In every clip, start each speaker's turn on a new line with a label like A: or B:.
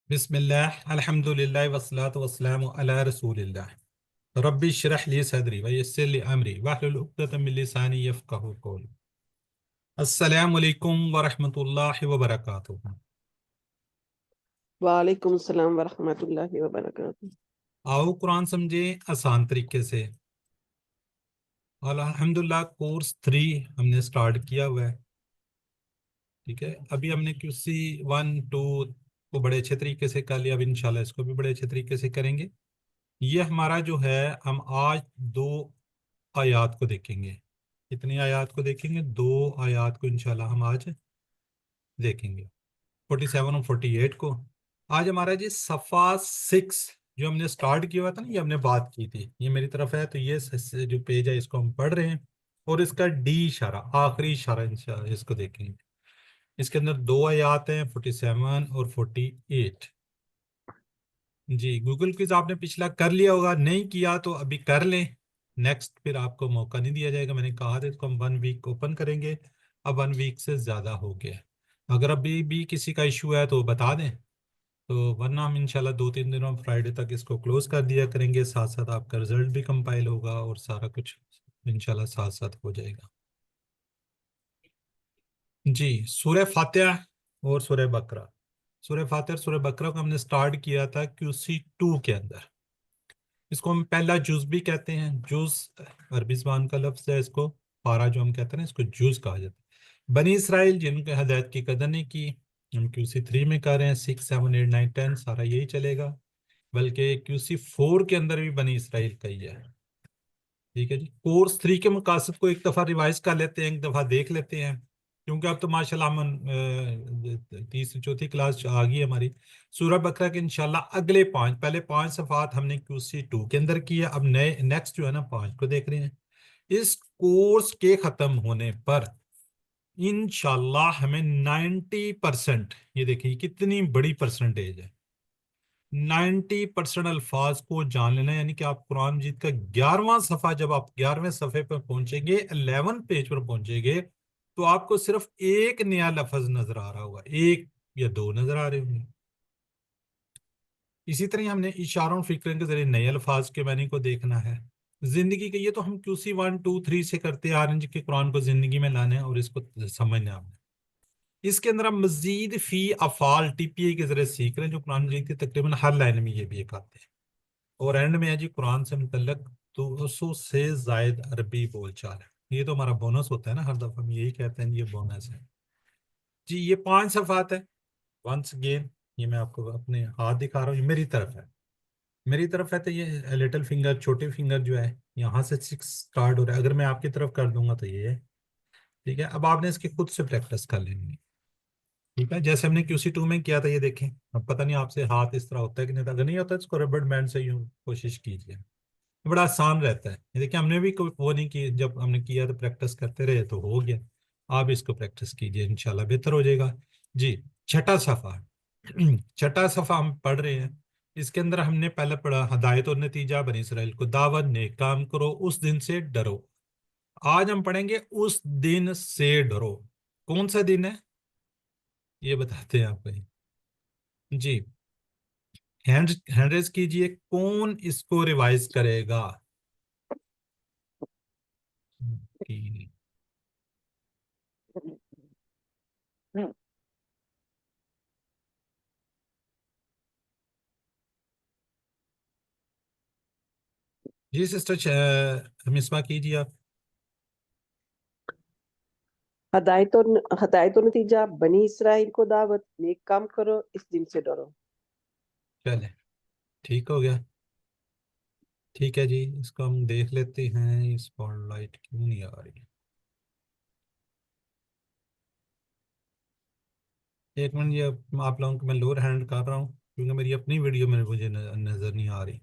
A: بسم اللہ الحمد للہ والصلاة والسلام علی رسول اللہ ربی اشرح لی صدری ویسر لی امری واحلل عقدۃ من لسانی یفقہوا قولی۔ السلام علیکم ورحمۃ اللہ وبرکاتہ۔
B: وعلیکم السلام ورحمۃ اللہ وبرکاتہ۔
A: آؤ قرآن سمجھیں آسان طریقے سے، اور الحمدللہ کورس 3 ہم نے سٹارٹ کیا ہوا ہے، ٹھیک ہے۔ ابھی ہم نے QC 1 2 کو بڑے اچھے طریقے سے کر لیا، اب انشاءاللہ اس کو بھی بڑے اچھے طریقے سے کریں گے۔ یہ ہمارا جو ہے ہم آج 2 آیات کو دیکھیں گے۔ کتنی آیات کو دیکھیں گے؟ 2 آیات کو انشاءاللہ ہم آج دیکھیں گے، 47 اور 48 کو۔ آج ہمارا جی صفحہ 6 جو ہم نے سٹارٹ کیا ہوا تھا نا، یہ ہم نے بات کی تھی، یہ میری طرف ہے تو یہ جو پیج ہے اس کو ہم پڑھ رہے ہیں، اور اس کا ڈی اشارہ آخری اشارہ انشاءاللہ اس کو دیکھیں گے۔ اس کے اندر 2 آیات ہیں، 47 اور 48۔ جی گوگل کوئز آپ نے پچھلا کر لیا ہوگا، نہیں کیا تو ابھی کر لیں، نیکسٹ پھر آپ کو موقع نہیں دیا جائے گا۔ میں نے کہا تھا اس کو ہم 1 ویک اوپن کریں گے، اب 1 ویک سے زیادہ ہو گیا۔ اگر ابھی بھی کسی کا ایشو ہے تو بتا دیں، تو ورنہ ہم انشاءاللہ 2-3 دنوں فرائیڈے تک اس کو کلوز کر دیا کریں گے، ساتھ ساتھ آپ کا رزلٹ بھی کمپائل ہوگا اور سارا کچھ انشاءاللہ ساتھ ساتھ ہو جائے گا۔ جی سورہ فاتحہ اور سورہ بقرہ، سورہ فاتحہ اور سورہ بقرہ کو ہم نے سٹارٹ کیا تھا QC 2 کے اندر۔ اس کو ہم پہلا جز بھی کہتے ہیں، جز عربی زبان کا لفظ ہے، اس کو پارا جو ہم کہتے ہیں نا اس کو جز کہا جاتا ہے۔ بنی اسرائیل جن کے ہدایت کی قدر نہیں کی، ہم QC 3 میں کر رہے ہیں، 6 7 8 9 10 سارا یہی چلے گا، بلکہ QC 4 کے اندر بھی بنی اسرائیل کا ہی ہے، ٹھیک ہے جی۔ کورس 3 کے مقاصد کو ایک دفعہ ریوائز کر لیتے ہیں، ایک دفعہ دیکھ لیتے ہیں، کیونکہ اب تو ماشاءاللہ ہم تیسری چوتھی کلاس آ گئی ہماری۔ سورہ بقرہ کے انشاءاللہ اگلے 5 پہلے 5 صفحات ہم نے QC 2 کے اندر کیا، اب نیکسٹ جو ہے نا 5 کو دیکھ رہے ہیں۔ اس کورس کے ختم ہونے پر انشاءاللہ ہمیں 90%، یہ دیکھیں کتنی بڑی پرسنٹیج ہے، 90% الفاظ کو جان لینا، یعنی کہ آپ قرآن مجید کا 11واں صفحہ، جب آپ 11ویں صفحے پر پہنچیں گے، 11 پیج پر پہنچیں گے، تو آپ کو صرف ایک نیا لفظ نظر آ رہا ہوگا، 1 یا 2 نظر آ رہے ہوں گے۔ اسی طرح ہم نے اشاروں اور فکروں کے ذریعے نئے الفاظ کے معنی کو دیکھنا ہے۔ زندگی کے یہ تو ہم QC 1 2 3 سے کرتے آ رہے ہیں کہ قرآن کو زندگی میں لانا ہے اور اس کو سمجھنا ہے۔ اس کے اندر ہم مزید فی افعال TPA کے ذریعے سیکھ رہے ہیں، جو قرآن مجید کی تقریباً ہر لائن میں یہ بھی ایک آتے ہیں۔ اور اینڈ میں ہے جی قرآن سے متعلق 200 سے زائد عربی بول چال ہے، یہ تو ہمارا بونس ہوتا ہے نا، ہر دفعہ ہم یہی کہتے ہیں یہ بونس ہے جی۔ یہ 5 صفحات ہے، ونس اگین یہ میں آپ کو اپنے ہاتھ دکھا رہا ہوں، یہ میری طرف ہے، میری طرف ہے تو یہ لٹل فنگر چھوٹے فنگر جو ہے یہاں سے 6 سٹارٹ ہو رہا ہے، اگر میں آپ کی طرف کر دوں گا تو یہ ہے، ٹھیک ہے۔ اب آپ نے اس کی خود سے پریکٹس کر لینی ہے، ٹھیک ہے، جیسے ہم نے QC 2 میں کیا تھا، یہ دیکھیں اب پتہ نہیں آپ سے ہاتھ اس طرح ہوتا ہے کہ نہیں، اگر نہیں ہوتا اس کو ربڑ بینڈ سے یوں کوشش کیجیے، بڑا آسان رہتا ہے۔ یہ دیکھیں ہم نے بھی کوئی وہ نہیں کی، جب ہم نے کیا تو پریکٹس کرتے رہے تو ہو گیا، آپ اس کو پریکٹس کیجیے انشاءاللہ بہتر ہو جائے گا جی۔ چھٹا صفحہ چھٹا صفحہ ہم پڑھ رہے ہیں، اس کے اندر ہم نے پہلے پڑھا ہدایت اور نتیجہ، بنی اسرائیل کو دعوت، نیک کام کرو، اس دن سے ڈرو۔ آج ہم پڑھیں گے اس دن سے ڈرو، کون سا دن ہے یہ بتاتے ہیں آپ کو جی۔ ہینڈ ریز کیجئے، کون اس کو ریوائز کرے گا؟ جی سسٹر مصباح کیجیے آپ۔
B: ہدایت و نتیجہ، بنی اسرائیل کو دعوت، نیک کام کرو، اس دن سے ڈرو۔
A: چلے ٹھیک ہو گیا، ٹھیک ہے جی۔ اس کو ہم دیکھ لیتے ہیں، اسپاٹ لائٹ کیوں نہیں آ رہی؟ ایک منٹ، یہ آپ لوگوں کو میں لوور ہینڈ کر رہا ہوں کیونکہ میری اپنی ویڈیو میں مجھے نظر نہیں آ رہی،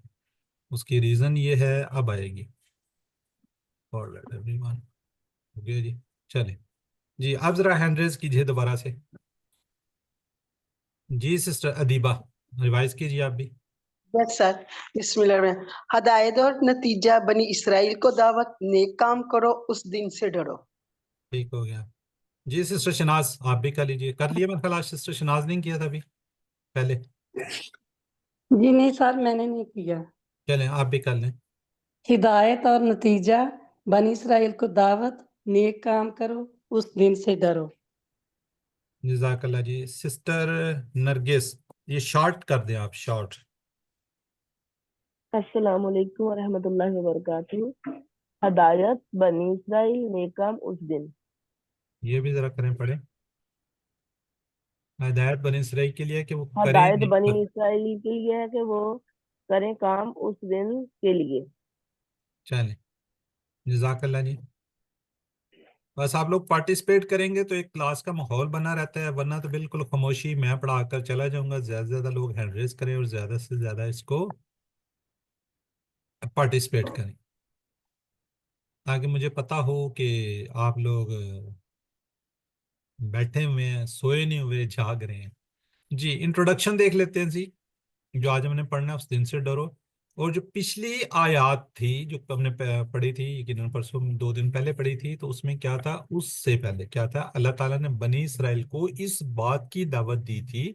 A: اس کی ریزن یہ ہے، اب آئے گی۔ ہو گیا جی، چلے جی۔ اب ذرا ہینڈ ریز کیجیے دوبارہ سے جی۔ سسٹر ادیبہ ریوائز کیجیے آپ بھی۔
C: یس سر، بسم اللہ الرحمن الرحیم۔ ہدایت اور نتیجہ، بنی اسرائیل کو دعوت، نیک کام کرو، اس دن سے ڈرو۔
A: ٹھیک ہو گیا جی۔ سسٹر شناز آپ بھی کر لیجیے، کر لیے میں خلاص، سسٹر شناز نہیں کیا تھا ابھی پہلے؟
D: جی نہیں سر میں نے نہیں کیا.
A: چلیں آپ بھی کر لیں.
D: ہدایت اور نتیجہ بنی اسرائیل کو دعوت نیک کام کرو اس دن سے ڈرو.
A: جزاک اللہ جی. سسٹر نرگس یہ شارٹ کر دیں آپ, شارٹ.
E: السلام علیکم ورحمۃ اللہ وبرکاتہ. ہدایت بنی اسرائیل نیک کام اس دن.
A: یہ بھی ذرا کریں پڑھیں. ہدایت بنی اسرائیل کے لیے کہ وہ کریں
E: ہدایت
A: نیک
E: بنی
A: کام.
E: اسرائیل کے لیے ہے کہ وہ کریں کام اس دن کے لیے.
A: چلیں جزاک اللہ جی. بس آپ لوگ پارٹیسپیٹ کریں گے تو ایک کلاس کا ماحول بنا رہتا ہے, ورنہ تو بالکل خاموشی, میں پڑھا کر چلا جاؤں گا. زیادہ سے زیادہ لوگ ہینڈ ریز کریں اور زیادہ سے زیادہ اس کو پارٹیسپیٹ کریں, تاکہ مجھے پتا ہو کہ آپ لوگ بیٹھے ہوئے ہیں, سوئے نہیں ہوئے, جاگ رہے ہیں. جی انٹروڈکشن دیکھ لیتے ہیں جی, جو آج ہم نے پڑھنا ہے اس دن سے ڈرو. اور جو پچھلی آیات تھی جو ہم نے پڑھی تھی, یقیناً پرسوں 2 دن پہلے پڑھی تھی, تو اس میں کیا تھا, اس سے پہلے کیا تھا, اللہ تعالیٰ نے بنی اسرائیل کو اس بات کی دعوت دی تھی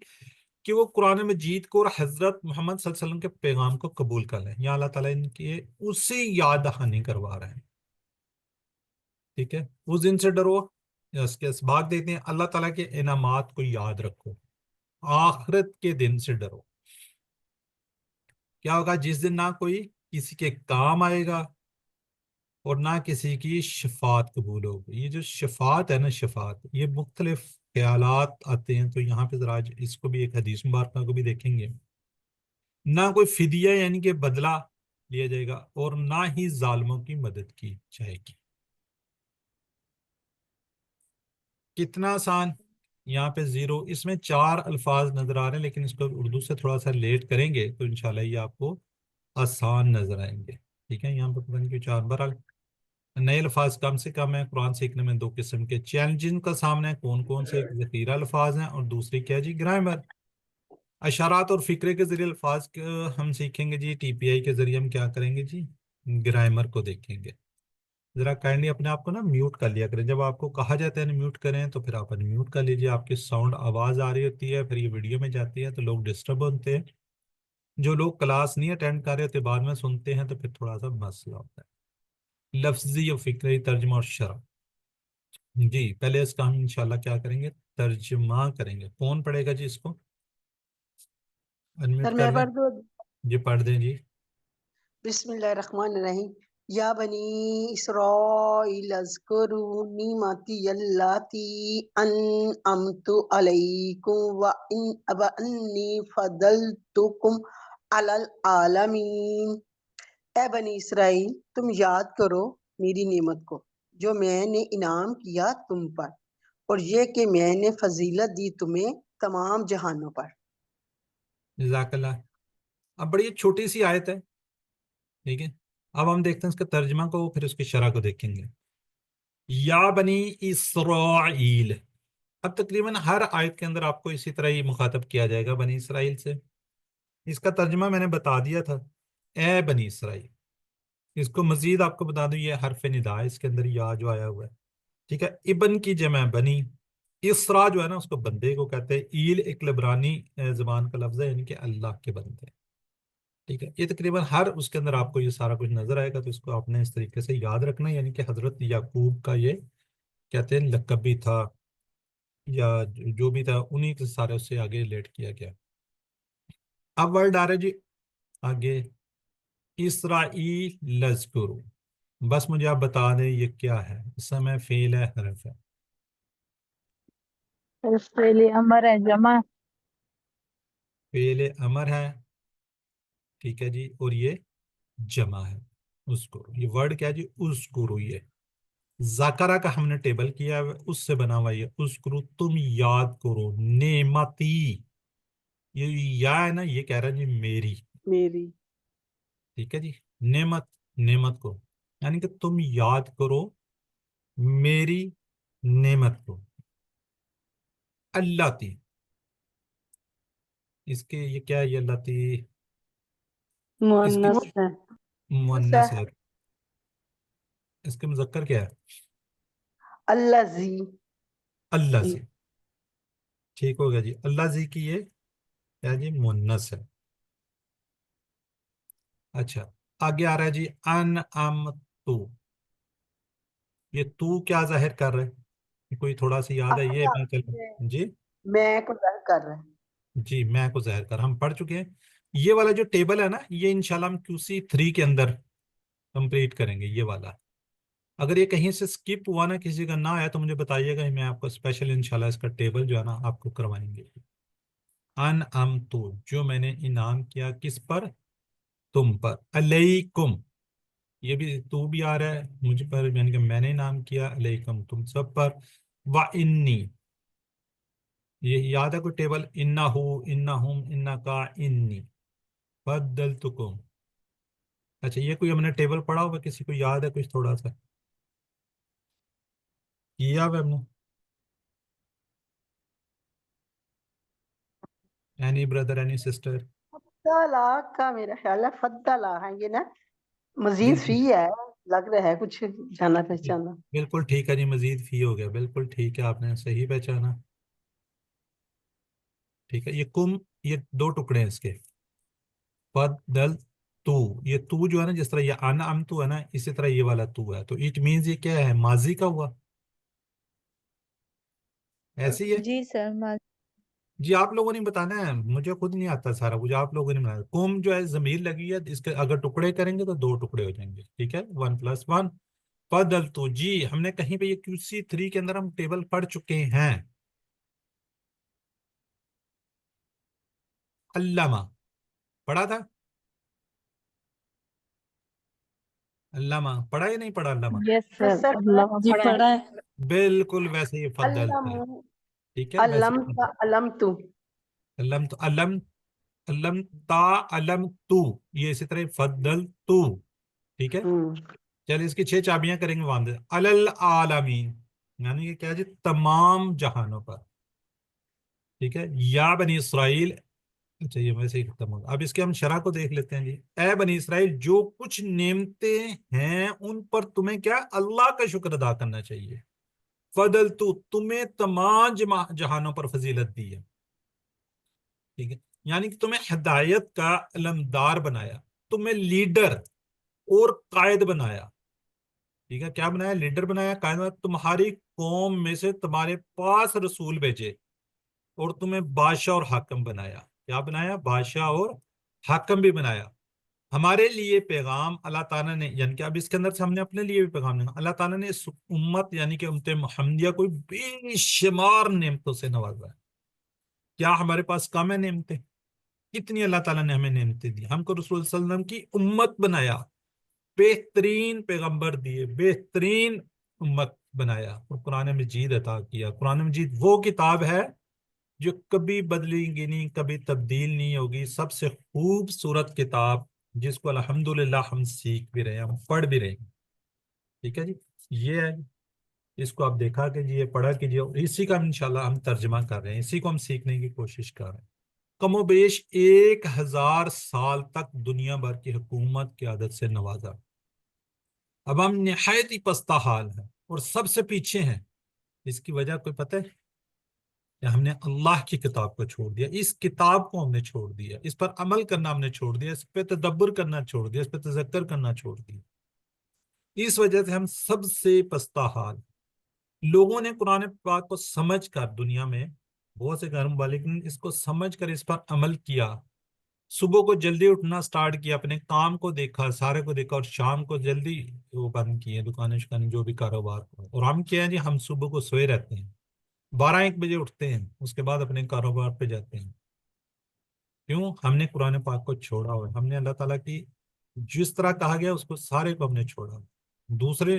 A: کہ وہ قرآن مجید کو اور حضرت محمد صلی اللہ علیہ وسلم کے پیغام کو قبول کر لیں. یا اللہ تعالیٰ ان کی اسی یاد دہانی کروا رہے ہیں. ٹھیک ہے, اس دن سے ڈرو. اس کے اسباق دیتے ہیں, اللہ تعالیٰ کے انعامات کو یاد رکھو, آخرت کے دن سے ڈرو. کیا ہوگا جس دن نہ کوئی کسی کے کام آئے گا اور نہ کسی کی شفاعت قبول ہوگی. یہ جو شفاعت ہے نا, شفاعت, یہ مختلف خیالات آتے ہیں, تو یہاں پہ ذرا اس کو بھی ایک حدیث مبارکہ کو بھی دیکھیں گے. نہ کوئی فدیہ یعنی کہ بدلہ لیا جائے گا, اور نہ ہی ظالموں کی مدد کی جائے گی. کتنا آسان. یہاں پہ 0, اس میں 4 الفاظ نظر آ رہے ہیں, لیکن اس کو اردو سے تھوڑا سا لیٹ کریں گے تو انشاءاللہ یہ آپ کو آسان نظر آئیں گے. ٹھیک ہے, یہاں پہ پتہ نہیں کیوں 4. بہرحال نئے الفاظ کم سے کم ہیں. قرآن سیکھنے میں 2 قسم کے چیلنجز کا سامنا ہے. کون کون سے؟ ایک ذخیرہ الفاظ ہیں, اور دوسری کیا جی, گرامر. اشارات اور فکرے کے ذریعے الفاظ ہم سیکھیں گے جی. ٹی پی آئی کے ذریعے ہم کیا کریں گے جی, گرامر کو دیکھیں گے. ذرا کائنڈلی اپنے آپ کو نا میوٹ کر لیا کریں. جب آپ کو کہا جاتا ہے نا میوٹ کریں, تو پھر آپ میوٹ کر لیجیے. آپ کی ساؤنڈ آواز آ رہی ہوتی ہے, پھر یہ ویڈیو میں جاتی ہے تو لوگ ڈسٹرب ہوتے ہیں. جو لوگ کلاس نہیں اٹینڈ کر رہے ہوتے بعد میں سنتے ہیں, تو پھر تھوڑا سا مسئلہ ہوتا ہے. لفظی اور فکری ترجمہ اور شرح. جی پہلے اس کا ہم انشاءاللہ کیا کریں گے, ترجمہ کریں گے. کون پڑھے گا جی اس کو؟ انمیوٹ
C: سر
A: کر
C: میں
A: لیں.
C: پڑھ دوں.
A: جی پڑھ دیں جی.
C: بسم اللہ الرحمن الرحیم. یا بنی اسرائیل اذکروا نعمتی اللاتی انعمت علیکم وانی فضلتکم علی العالمین. اے بنی اسرائیل تم یاد کرو میری نعمت کو جو میں نے انعام کیا تم پر, اور یہ کہ میں نے فضیلت دی تمہیں تمام جہانوں پر.
A: جزاک اللہ. اب بڑی چھوٹی سی آیت ہے, ٹھیک ہے. اب ہم دیکھتے ہیں اس کا ترجمہ کو, پھر اس کی شرح کو دیکھیں گے. یا بنی اسرائیل. اب تقریباً ہر آیت کے اندر آپ کو اسی طرح ہی مخاطب کیا جائے گا بنی اسرائیل سے. اس کا ترجمہ میں نے بتا دیا تھا, اے بنی اسرائیل. اس کو مزید آپ کو بتا دوں, یہ حرف ندا ہے, اس کے اندر یا جو آیا ہوا ہے, ٹھیک ہے. ابن کی جمع بنی. اسرا جو ہے نا, اس کو بندے کو کہتے ہیں. ایل ایک لبرانی زبان کا لفظ ہے, یعنی کہ اللہ کے بندے. ٹھیک ہے, یہ تقریباً ہر اس کے اندر آپ کو یہ سارا کچھ نظر آئے گا, تو اس کو آپ نے اس طریقے سے یاد رکھنا ہے. یعنی کہ حضرت یعقوب کا یہ کہتے ہیں لقب بھی تھا, یا جو بھی تھا, انہی کے سارے اس سے آگے ریلیٹ کیا گیا. اب ورڈ آ رہا ہے جی آگے, اسرائیل لذکرو. بس مجھے آپ بتا دیں یہ کیا ہے. اس میں فعل ہے, حرف ہے.
E: فعل امر ہے, جمع.
A: فعل امر ہے, ٹھیک ہے جی, اور یہ جمع ہے. اذکرو, یہ ورڈ کیا ہے جی, اذکرو. یہ ذکرہ کا ہم نے ٹیبل کیا ہے, اس سے بنا ہوا. یہ اذکرو تم یاد کرو نعمتی. یہ یا ہے نا, یہ کہہ رہا ہے جی میری.
B: میری.
A: ٹھیک ہے جی, نعمت, نعمت کو, یعنی کہ تم یاد کرو میری نعمت کو. اللہ تی, اس کے یہ کیا ہے, یہ اللہ تی اس کی
D: مؤنث ہے.
A: مؤنث ہے. اس کے مذکر کیا ہے؟
C: الذی.
A: اللہ سے. ٹھیک ہو گیا جی. اللہ زی کی یہ کیا جی مونس ہے. اچھا آگے آ رہا ہے جی ان ام تو. یہ تو کیا ظاہر کر رہے ہیں؟ کوئی تھوڑا سا یاد ہے یہ
C: اپنے
A: میں
C: آپ میں
A: جی
C: میں کو ظاہر کر رہا ہے.
A: جی میں کو ظاہر کر ہم پڑھ چکے ہیں. یہ والا جو ٹیبل ہے نا یہ انشاءاللہ ہم QC3 کے اندر کمپلیٹ کریں گے یہ والا. اگر یہ کہیں سے سکپ ہوا نا کسی کا نہ آیا تو مجھے بتائیے گا, میں آپ کو اسپیشل انشاءاللہ اس کا ٹیبل جو ہے نا آپ کو کروائیں گے. ان ام تو جو میں نے انعام کیا کس پر, تم پر. علیکم یہ بھی تو بھی آ رہا ہے مجھ پر, یعنی کہ میں نے انعام کیا, علیکم تم سب پر. وَإِنِّي یہ یاد ہے کوئی ٹیبل, انہو انہم انکا انی فضلتکم. اچھا یہ کوئی ہم نے ٹیبل پڑھا ہوگا, کسی کو یاد ہے کچھ تھوڑا سا کیا ہوا ہم نے؟ Any brother any sister?
C: فضلہ کا میرا خیال ہے فضلہ ہے یہ نا, مزید
A: بالکل
C: فی ہے, لگ رہا ہے کچھ جانا پہچانا.
A: بالکل ٹھیک ہے جی, مزید فی ہو گیا, بالکل ٹھیک ہے, آپ نے صحیح پہچانا. ٹھیک ہے یہ کم, یہ دو ٹکڑے ہیں اس کے. فضل تو, یہ تو جو ہے نا جس طرح یہ انعم تو ہے نا اسی طرح یہ والا تو ہے, تو اٹ مینز یہ کیا ہے, ماضی کا ہوا, ایسے ہی ہے.
F: جی سر.
A: جی آپ لوگوں نے بتانا ہے, مجھے خود نہیں آتا سارا کچھ, آپ لوگوں نے بتانا. قوم جو ہے ضمیر لگی ہے, اس کے اگر ٹکڑے کریں گے تو دو ٹکڑے ہو جائیں گے, ٹھیک ہے, 1+1. فضل تو جی ہم نے کہیں پہ یہ QC3 کے اندر ہم ٹیبل پڑھ چکے ہیں. علامہ پڑھا تھا, علامہ پڑھا یا نہیں پڑھا علامہ؟
E: یس
C: یس
E: سر
C: سر
E: اللہ
D: جی
E: پڑھا ہے.
D: پڑھا ہے.
A: بالکل ویسے ہی فضل
C: علم
A: ہے, ٹھیک ہے ویسے
C: علم
A: ہی
C: علم تو.
A: علم تو علم, علم تا علم تو, یہ اسی طرح فضل تو, ٹھیک ہے. چلیے اس کی 6 چابیاں کریں گے وہاں العالمین, یعنی کہ کیا جی تمام جہانوں پر, ٹھیک ہے. یا بنی اسرائیل, اچھا یہ ویسے ہی ختم ہوگا. اب اس کے ہم شرح کو دیکھ لیتے ہیں جی. اے بنی اسرائیل جو کچھ نعمتیں ہیں ان پر تمہیں کیا اللہ کا شکر ادا کرنا چاہیے. فضل تو تمہیں تمام جہانوں پر فضیلت دی ہے, ٹھیک ہے. یعنی کہ تمہیں ہدایت کا علمدار بنایا, تمہیں لیڈر اور قائد بنایا, ٹھیک ہے. کیا بنایا, لیڈر بنایا, قائد بنایا. تمہاری قوم میں سے تمہارے پاس رسول بھیجے اور تمہیں بادشاہ اور حاکم بنایا. کیا بنایا, بادشاہ اور حاکم بھی بنایا. ہمارے لیے پیغام اللہ تعالیٰ نے, یعنی کہ اب اس کے اندر سے ہم نے اپنے لیے بھی پیغام دیا. اللہ تعالیٰ نے اس امت یعنی کہ امت محمدیہ کو بے شمار نعمتوں سے نوازا ہے. کیا ہمارے پاس کم ہے نعمتیں؟ کتنی اللہ تعالیٰ نے ہمیں نعمتیں دی. ہم کو رسول صلی اللہ علیہ وسلم کی امت بنایا, بہترین پیغمبر دیے, بہترین امت بنایا, اور قرآن مجید عطا کیا. قرآن مجید وہ کتاب ہے جو کبھی بدلی گی نہیں, کبھی تبدیل نہیں ہوگی. سب سے خوبصورت کتاب جس کو الحمدللہ ہم سیکھ بھی رہے ہیں, ہم پڑھ بھی رہے ہیں, ٹھیک ہے جی. یہ ہے, اس کو آپ دیکھا کیجیے, یہ پڑھا کیجیے, اور اسی کا انشاءاللہ ہم ترجمہ کر رہے ہیں, اسی کو ہم سیکھنے کی کوشش کر رہے ہیں. کم و بیش 1000 سال تک دنیا بھر کی حکومت کی عادت سے نوازا. اب ہم نہایت ہی پستہ حال ہیں اور سب سے پیچھے ہیں. اس کی وجہ کوئی پتہ ہے کہ ہم نے اللہ کی کتاب کو چھوڑ دیا, اس کتاب کو ہم نے چھوڑ دیا, اس پر عمل کرنا ہم نے چھوڑ دیا, اس پہ تدبر کرنا چھوڑ دیا, اس پہ تذکر کرنا چھوڑ دیا. اس وجہ سے ہم سب سے پستہ حال. لوگوں نے قرآن پاک کو سمجھ کر, دنیا میں بہت سے غیر ممالک نے اس کو سمجھ کر اس پر عمل کیا. صبح کو جلدی اٹھنا سٹارٹ کیا, اپنے کام کو دیکھا, سارے کو دیکھا, اور شام کو جلدی وہ بند کیے دکانیں شکانیں جو بھی کاروبار کو. اور ہم کیا ہیں جی, ہم صبح کو سوئے رہتے ہیں, 12-1 بجے اٹھتے ہیں, اس کے بعد اپنے کاروبار پہ جاتے ہیں. کیوں؟ ہم نے قرآن پاک کو چھوڑا ہوا ہے. ہم نے اللہ تعالیٰ کی جس طرح کہا گیا اس کو سارے کو ہم نے چھوڑا. دوسرے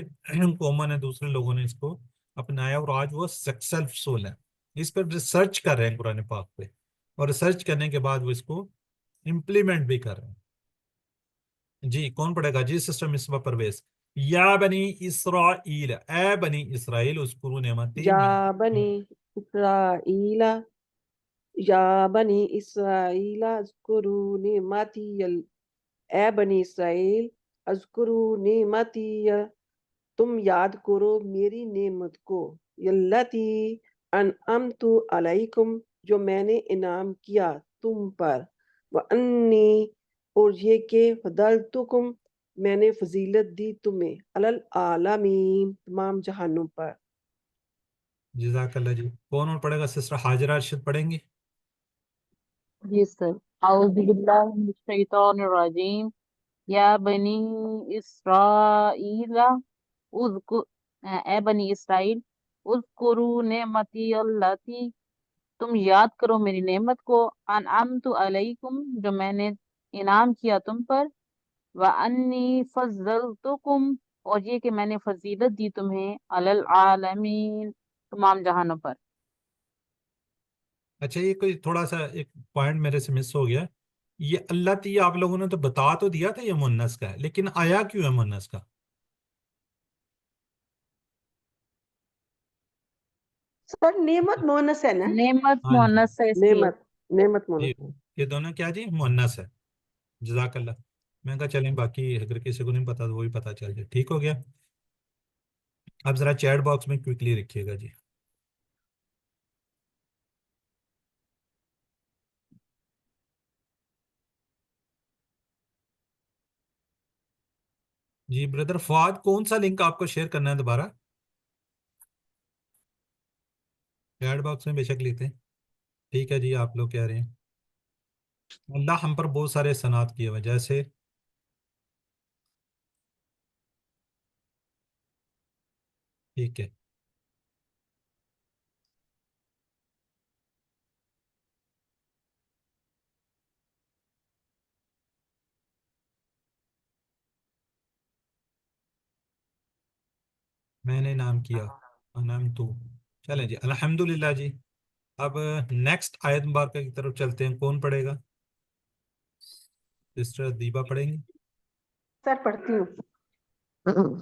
A: قوموں نے, دوسرے لوگوں نے اس کو اپنایا, اور آج وہ سکسیسفل ہیں. اس پر ریسرچ کر رہے ہیں قرآن پاک پہ, اور ریسرچ کرنے کے بعد وہ اس کو امپلیمنٹ بھی کر رہے ہیں. جی کون پڑھے گا جی؟ سسٹر مصباح پرویز. یا بنی اسرائیل, اے بنی اسرائیل, اذکروا نعمتی
B: یا بنی اسرائیل یا بنی اسرائیل اذکروا نعمتی اے بنی اسرائیل اذکروا نعمتی تم یاد کرو میری نعمت کو, یلتی انعمت علیکم جو میں نے انعام کیا تم پر وَأَنِّي اور یہ کہ فضلتکم میں نے فضیلت دی تمہیں علی العالمین تمام جہانوں پر.
A: جزاک اللہ جی. کون اور پڑھے گا؟ سسٹر حاجرہ ارشد پڑھیں گی؟
E: جی سر. اعوذ باللہ من الشیطان الرجیم. یا بنی اسرائیل اے بنی اسرائیل اذکروا نعمتی اللتی تم یاد کرو میری نعمت کو انعمت علیکم جو میں نے انعام کیا تم پر وانی فضلتکم اور یہ کہ میں نے فضیلت دی تمہیں علی العالمین تمام جہانوں پر.
A: اچھا، یہ کوئی تھوڑا سا ایک پوائنٹ میرے سے مس ہو گیا. یہ اللہ تی آپ لوگوں نے تو بتا تو دیا تھا یہ مونس کا ہے، لیکن آیا کیوں ہے مونس کا؟
C: سر نعمت مونس ہے نا.
E: نعمت
A: ہاں جی،
E: مؤنث ہے اس لیے.
B: نعمت
A: یہ
B: مونس ہے.
A: یہ دونوں کیا جی؟ مونس ہے. جزاک اللہ. میں کہا چلیں باقی اگر کسی کو نہیں پتا تو وہی پتا چل جائے. ٹھیک ہو گیا. اب ذرا چیٹ باکس میں کوئکلی رکھیے گا جی. جی بردر فواد، کون سا لنک آپ کو شیئر کرنا ہے دوبارہ؟ چیٹ باکس میں بے شک لکھتے ہیں. ٹھیک ہے جی، آپ لوگ کہہ رہے ہیں اللہ ہم پر بہت سارے احسانات کیے ہوئے، جیسے ٹھیک ہے. میں نے نام کیا انعام تو. چلیں جی الحمدللہ جی. اب نیکسٹ آیت مبارکہ کی طرف چلتے ہیں. کون پڑھے گا؟ سسٹر دیبا پڑھیں گی.
C: سر پڑھتی ہوں.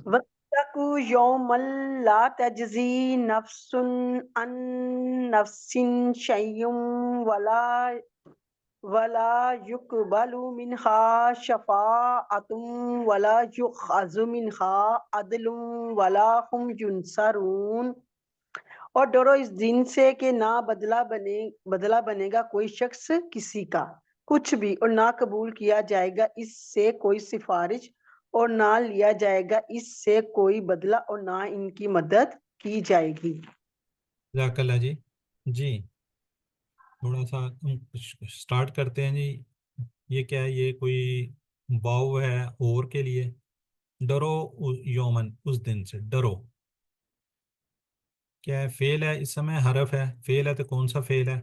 C: وَاتَّقُوا يَوْمًا لَا تَجْزِي نَفْسٌ عَن نَفْسٍ شَيْئًا وَلَا يُقْبَلُ مِنْهَا شَفَاعَةٌ وَلَا يُؤْخَذُ مِنْهَا عَدْلٌ وَلَا هُمْ يُنصَرُونَ. اور ڈرو اس دن سے کہ نہ بدلہ بنے گا کوئی شخص کسی کا کچھ بھی، اور نہ قبول کیا جائے گا اس سے کوئی سفارش، اور نہ لیا جائے گا اس سے کوئی بدلہ، اور نہ ان کی مدد کی جائے گی.
A: جزاک اللہ جی. جی تھوڑا سا سٹارٹ کرتے ہیں جی. یہ کیا ہے؟ یہ کوئی واو ہے اور کے لیے. ڈرو یومن اس دن سے، ڈرو کیا ہے؟ فعل ہے اس سمے، حرف ہے. فعل ہے تو کون سا فعل ہے؟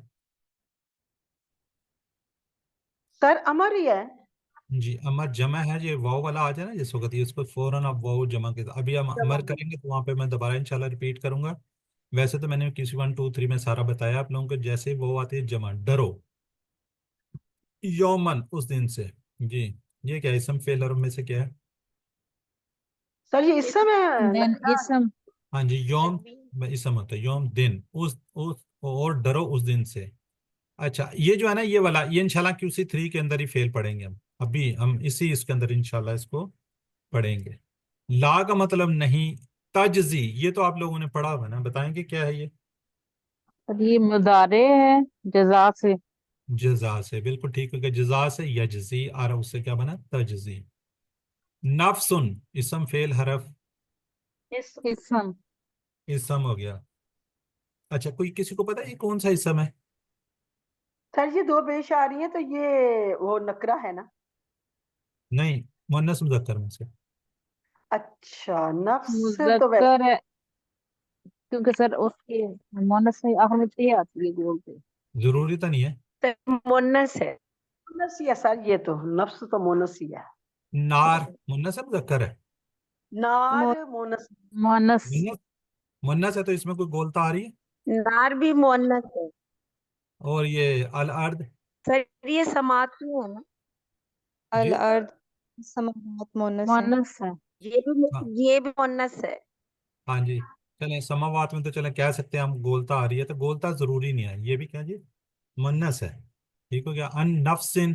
C: سر امر ہی ہے.
A: جی امر جمع ہے. یہ واو والا آ جائے نا جس وقت، اس کو فوراً آپ واو جمع کے ابھی ہم امر کریں گے تو وہاں پہ میں دوبارہ انشاءاللہ ریپیٹ کروں گا. ویسے تو میں نے کسی 1 2 3 میں سارا بتایا آپ لوگوں کو. جیسے وہ آتی ہے جمع، ڈرو یومن اس دن سے. جی یہ کیا ہے؟ اسم فعل اور میں سے کیا ہے؟
C: سر یہ اس میں
E: دین اسم.
A: ہاں جی یوم اسم ہوتا ہے. یوم دن، اس اور ڈرو اس دن سے. اچھا یہ جو ہے نا یہ والا، یہ انشاءاللہ QC 3 کے اندر ہی فیل پڑھیں گے ہم. ابھی ہم اس کے اندر انشاءاللہ اس کو پڑھیں گے. لا کا مطلب نہیں، تجزی یہ تو آپ لوگوں نے پڑھا ہوا نا. بتائیں گے کیا ہے یہ؟
E: یہ مضارع ہے جزا سے.
A: جزا سے، بالکل ٹھیک ہے. جزا سے یجزی آ رہا، اس سے کیا بنا؟ تجزی. نفسن اسم فعل حرف
E: اسم.
A: اسم ہو گیا. اچھا کوئی کسی کو پتا ہے یہ کون سا اسم ہے؟
C: سر یہ دو پیش آ رہی ہیں تو یہ وہ نکرہ ہے نا.
A: نہیں، مؤنث مذکر میں سے.
C: اچھا نفس تو ویسے
E: مذکر ہے کیونکہ سر اس کے مونس سے آخر میں تے آتی ہے گول پہ.
A: ضروری تو نہیں ہے.
C: مونس ہے. مونس ہی ہے سر، یہ تو نفس تو مونس ہی ہے.
A: نار مؤنث ہے مذکر ہے؟
C: نار مونس.
E: مونس.
A: مؤنث ہے تو اس میں کوئی گولتا آ رہی ہے.
F: نار بھی مونس ہے
A: اور یہ الارض
F: سر، یہ سماعت میں ہے نا.
A: جی
F: الارض سماوات مونس ہے.
E: مونس ہے.
A: ہاں
F: یہ بھی مونس ہے.
A: ہاں جی. چلیں سماوات میں تو چلیں کہہ سکتے ہیں ہم گولتا آ رہی ہے، تو گولتا ضروری نہیں ہے. یہ بھی کیا جی؟ مؤنث ہے. ٹھیک ہو گیا. ان نفسن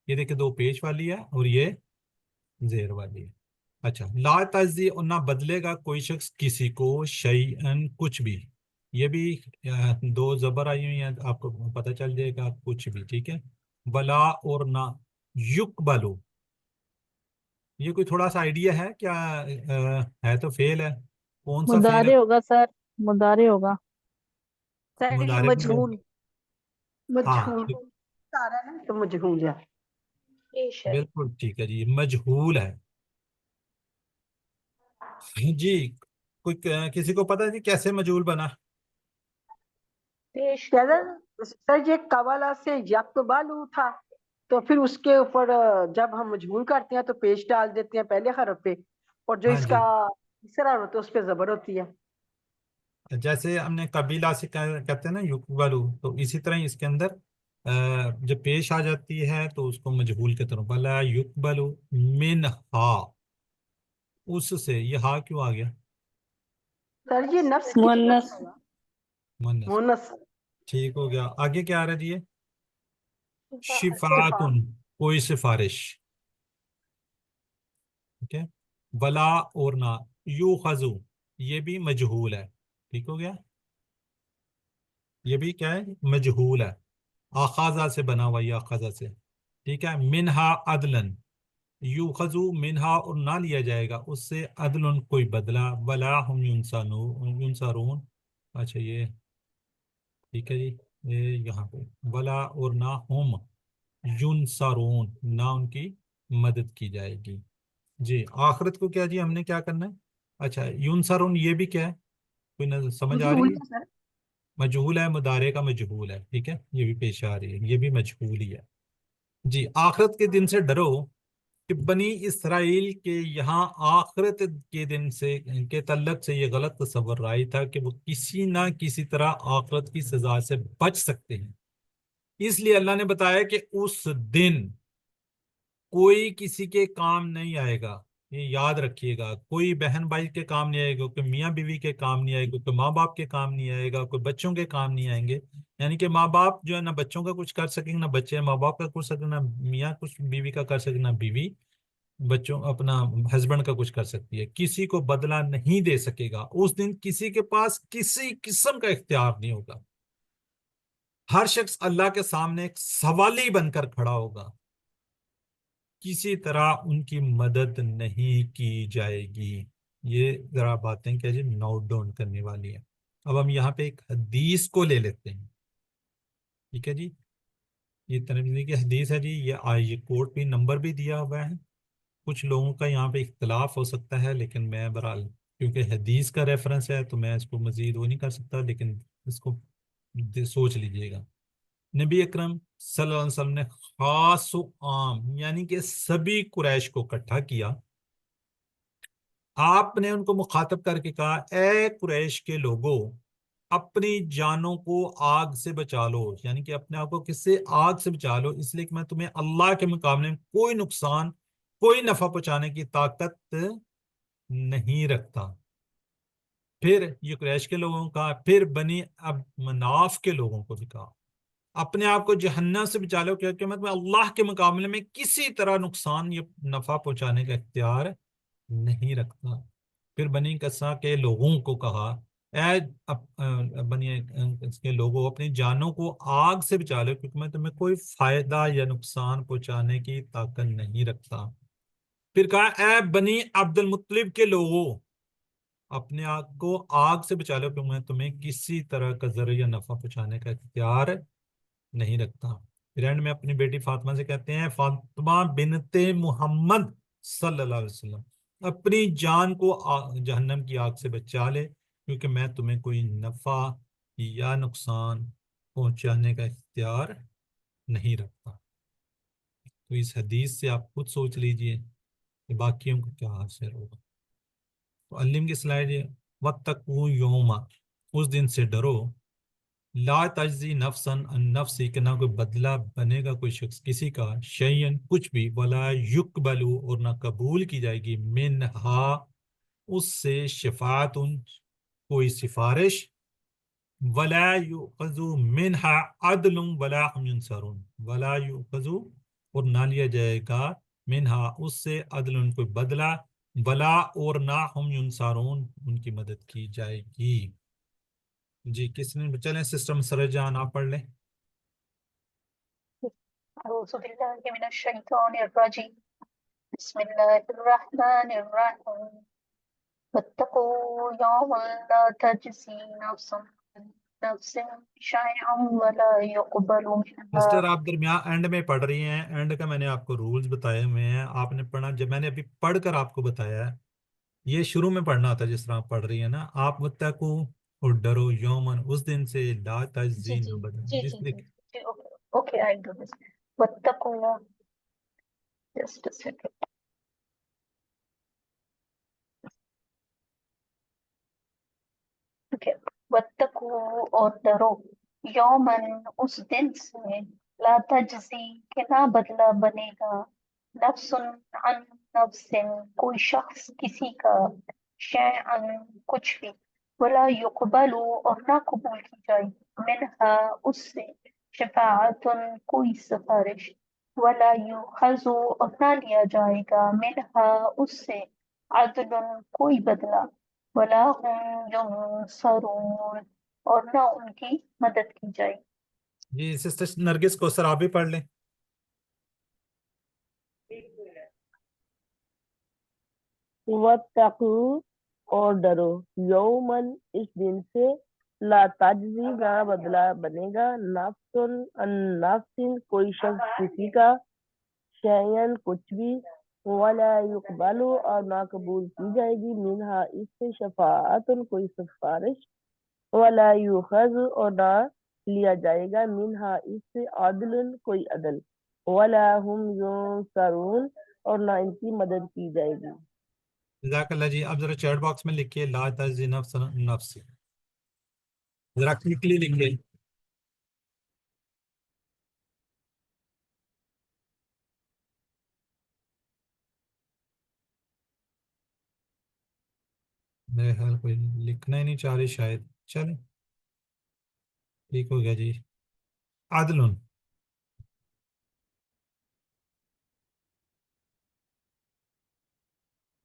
A: یہ دیکھیں دو پیش والی ہے اور یہ زیر والی ہے. اچھا لا تجزی اور نہ بدلے گا کوئی شخص کسی کو شیئن کچھ بھی. یہ بھی دو زبر آئی ہوئی ہیں، آپ کو پتہ چل جائے گا کچھ بھی، ٹھیک ہے. بلا اور نہ، یقبلو، یہ کوئی تھوڑا سا آئیڈیا ہے کیا؟ ہے تو فعل ہے، کون سا فعل ہے؟
E: مدارے ہوگا سر، مدارے ہوگا.
F: سر یہ
A: مضارع میں
F: مجہول
A: ہاں
C: مجہول سارا نا تو مجہول ہے.
F: پیش ہے.
A: بالکل ٹھیک ہے جی، مجہول ہے. جی کوئی کسی کو پتہ ہے جی کیسے مجہول بنا؟
F: پیش
C: سر یہ قوالا سے یقبالو تھا، تو پھر اس کے اوپر جب ہم مجمول کرتے ہیں تو پیش ڈال دیتے ہیں پہلے حرف پہ، اور جو
A: ہاں
C: اس
A: جی،
C: کا تیسرا حرف ہوتا ہے اس پہ زبر ہوتی ہے.
A: جیسے ہم نے قبیلہ سے کہتے ہیں نا یقبلو، تو اسی طرح ہی اس کے اندر جب پیش آ جاتی ہے تو اس کو مجہول کے طور بلا یقبلو منہا، اس سے. یہ ہا کیوں آ گیا؟
C: سر یہ نفس کی
D: مؤنث.
A: مونس.
C: مونس.
A: ٹھیک ہو گیا. آگے کیا آ رہا ہے جی؟ یہ
F: شفاعت.
A: شفاعتن، کوئی سفارش. ٹھیک ہے. بلا اور نہ، یو خزو، یہ بھی مجہول ہے. ٹھیک ہو گیا، یہ بھی کیا ہے؟ مجہول ہے. آخازہ سے بنا ہوا، یہ آخازہ سے. ٹھیک ہے. منہا عدلن، یو خزو منہا، اور نہ لیا جائے گا اس سے عدلن کوئی بدلہ. ولا ہم ینصرون. اچھا یہ ٹھیک ہے جی، یہ یہاں پہ ولا اور نہ ہم ینصرون، نہ ان کی مدد کی جائے گی. جی آخرت کو کیا جی ہم نے کیا کرنا ہے؟ اچھا ینصرون یہ بھی کیا ہے؟ کوئی سمجھ آ
C: مجہول
A: رہی ہے؟
C: ہے سر.
A: مجہول ہے، مضارع کا مجہول ہے. ٹھیک ہے، یہ بھی پیش آ رہی ہے، یہ بھی مجہول ہی ہے. جی آخرت کے دن سے ڈرو کہ بنی اسرائیل کے یہاں آخرت کے دن سے کے تعلق سے یہ غلط تصور رائج تھا کہ وہ کسی نہ کسی طرح آخرت کی سزا سے بچ سکتے ہیں. اس لیے اللہ نے بتایا کہ اس دن کوئی کسی کے کام نہیں آئے گا. یہ یاد رکھیے گا، کوئی بہن بھائی کے کام نہیں آئے گا، کوئی میاں بیوی کے کام نہیں آئے گا، کوئی ماں باپ کے کام نہیں آئے گا، کوئی بچوں کے کام نہیں آئیں گے. یعنی کہ ماں باپ جو ہے نہ بچوں کا کچھ کر سکیں گے، نہ بچے ماں باپ کا کر سکیں، نہ میاں کچھ بیوی کا کر سکیں، نہ بیوی بچوں اپنا ہسبینڈ کا کچھ کر سکتی ہے. کسی کو بدلہ نہیں دے سکے گا. اس دن کسی کے پاس کسی قسم کا اختیار نہیں ہوگا. ہر شخص اللہ کے سامنے ایک سوالی بن کر کھڑا ہوگا. کسی طرح ان کی مدد نہیں کی جائے گی. یہ ذرا باتیں کیا جی نوٹ ڈاؤن کرنے والی ہیں. اب ہم یہاں پہ ایک حدیث کو لے لیتے ہیں. ٹھیک ہے جی، یہ ترمذی کی حدیث ہے جی. یہ کوڈ بھی نمبر بھی دیا ہوا ہے. کچھ لوگوں کا یہاں پہ اختلاف ہو سکتا ہے، لیکن میں بہرحال کیونکہ حدیث کا ریفرنس ہے تو میں اس کو مزید وہ نہیں کر سکتا، لیکن اس کو سوچ لیجئے گا. نبی اکرم صلی اللہ علیہ وسلم نے خاص و عام یعنی کہ سبھی قریش کو اکٹھا کیا. آپ نے ان کو مخاطب کر کے کہا، اے قریش کے لوگوں، اپنی جانوں کو آگ سے بچا لو. یعنی کہ اپنے آپ کو کس سے؟ آگ سے بچا لو. اس لیے کہ میں تمہیں اللہ کے مقابلے میں کوئی نقصان کوئی نفع پہنچانے کی طاقت نہیں رکھتا. پھر یہ قریش کے لوگوں کا، پھر بنی اب مناف کے لوگوں کو بھی کہا، اپنے آپ کو جہنم سے بچا لو کیونکہ میں اللہ کے مقابلے میں کسی طرح نقصان یا نفع پہنچانے کا اختیار نہیں رکھتا. پھر بنی قصہ کے لوگوں کو کہا، اے بنی اس کے لوگوں، اپنی جانوں کو آگ سے بچا لو کیونکہ میں تمہیں کوئی فائدہ یا نقصان پہنچانے کی طاقت نہیں رکھتا. پھر کہا، اے بنی عبد المطلب کے لوگوں، اپنے آپ کو آگ سے بچا لو کیونکہ میں تمہیں کسی طرح کا ضرر یا نفع پہنچانے کا اختیار نہیں رکھتا. پھر اینڈ میں اپنی بیٹی فاطمہ سے کہتے ہیں، فاطمہ بنت محمد صلی اللہ علیہ وسلم، اپنی جان کو جہنم کی آگ سے بچا لے کیونکہ میں تمہیں کوئی نفع یا نقصان پہنچانے کا اختیار نہیں رکھتا. تو اس حدیث سے آپ خود سوچ لیجئے کہ باقیوں کو کیا حاصل ہوگا. تو علم کی سلائڈ ہے، وَاتَّقُوا یوما، اس دن سے ڈرو، لا تجزی نفسا عن نفسی، کہ نہ کوئی بدلہ بنے گا کوئی شخص کسی کا، شیئن کچھ بھی، ولا یقبلو، اور نہ قبول کی جائے گی، منہا اس سے، شفاعت کوئی سفارش، ولا یؤخذ منہا عدل ولا هم ینصرون، ولا یؤخذ، اور نہ لیا جائے گا، منہا اس سے، عدل کوئی بدلہ، ولا اور نہ، ہم ینصرون ان کی مدد کی جائے گی. جی کس نے چلیں سسٹم سر جان آپ پڑھ لیں.
F: أعوذ بالله من الشيطان الرجيم بسم الله الرحمن الرحيم واتقوا يوما لا تجزي نفس عن نفس شيئا ولا يقبل
A: سسٹر
F: منها.
A: آپ درمیان اینڈ میں پڑھ رہی ہیں. اینڈ کا میں نے آپ کو رولز بتائے ہوئے ہیں. آپ نے پڑھنا جب میں نے ابھی پڑھ کر آپ کو بتایا ہے یہ شروع میں پڑھنا ہوتا ہے جس طرح آپ پڑھ رہی ہیں نا. آپ متقو اور ڈرو یومن اس دن سے لا تجزی
F: جی جی
A: نفس
F: جی
A: جس
F: جی
A: نے
F: جی جی اوکے I do this. واتقوا just a second. Okay. واتقوا اور ڈرو یومن اس دن سے لا تجزی کہ نہ بدلہ بنے گا نفس عن نفس کوئی شخص کسی کا شیئن کچھ بھی ولا یقبل اور نہ قبول کی جائے منہا اس سے شفاعت کوئی سفارش ولا یؤخذ اور نہ لیا جائے گا منہا اس سے عدل کوئی بدلہ ولا هم ینصرون اور نہ ان کی مدد کی جائے.
A: جی سسٹر نرگس کو سر آپ بھی پڑھ لیں.
G: واتقوا اور ڈرو یومن اس دن سے لا تجزی نہ بدلہ بنے گا نفس عن نفس کوئی شخص کسی کا شیئن کچھ بھی ولا یقبل اور نہ قبول کی جائے گی منہا اس سے شفاعت کوئی سفارش ولا یؤخذ اور نہ لیا جائے گا منہا اس سے عدل کوئی عدل ولا هم ینصرون اور نہ ان کی مدد کی جائے گی.
A: جزاک اللہ جی. اب ذرا چیٹ باکس میں لکھیے لا تجزی نفس عن نفس ذرا کلیکلی لکھیے. میرے خیال کوئی لکھنا ہی نہیں چاہ رہی شاید. چلیں ٹھیک ہو گیا جی. عدل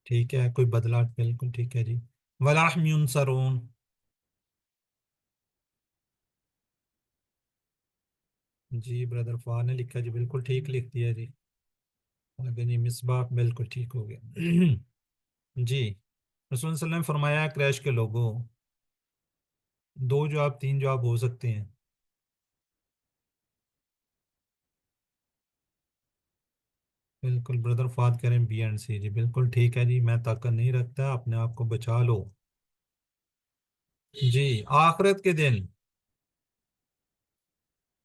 A: ٹھیک ہے کوئی بدلہ بالکل ٹھیک ہے جی. ولا هم ینصرون جی بردر فار نے لکھا جی بالکل ٹھیک لکھ دیا جی. جی مصباح بالکل ٹھیک ہو گیا. جی رسول صلی اللہ علیہ وسلم نے فرمایا کریش کے لوگوں 2 جواب 3 جواب ہو سکتے ہیں. بالکل بردر فاد کریں بی اینڈ سی جی بالکل ٹھیک ہے جی. میں طاقت نہیں رکھتا اپنے آپ کو بچا لو. جی آخرت کے دن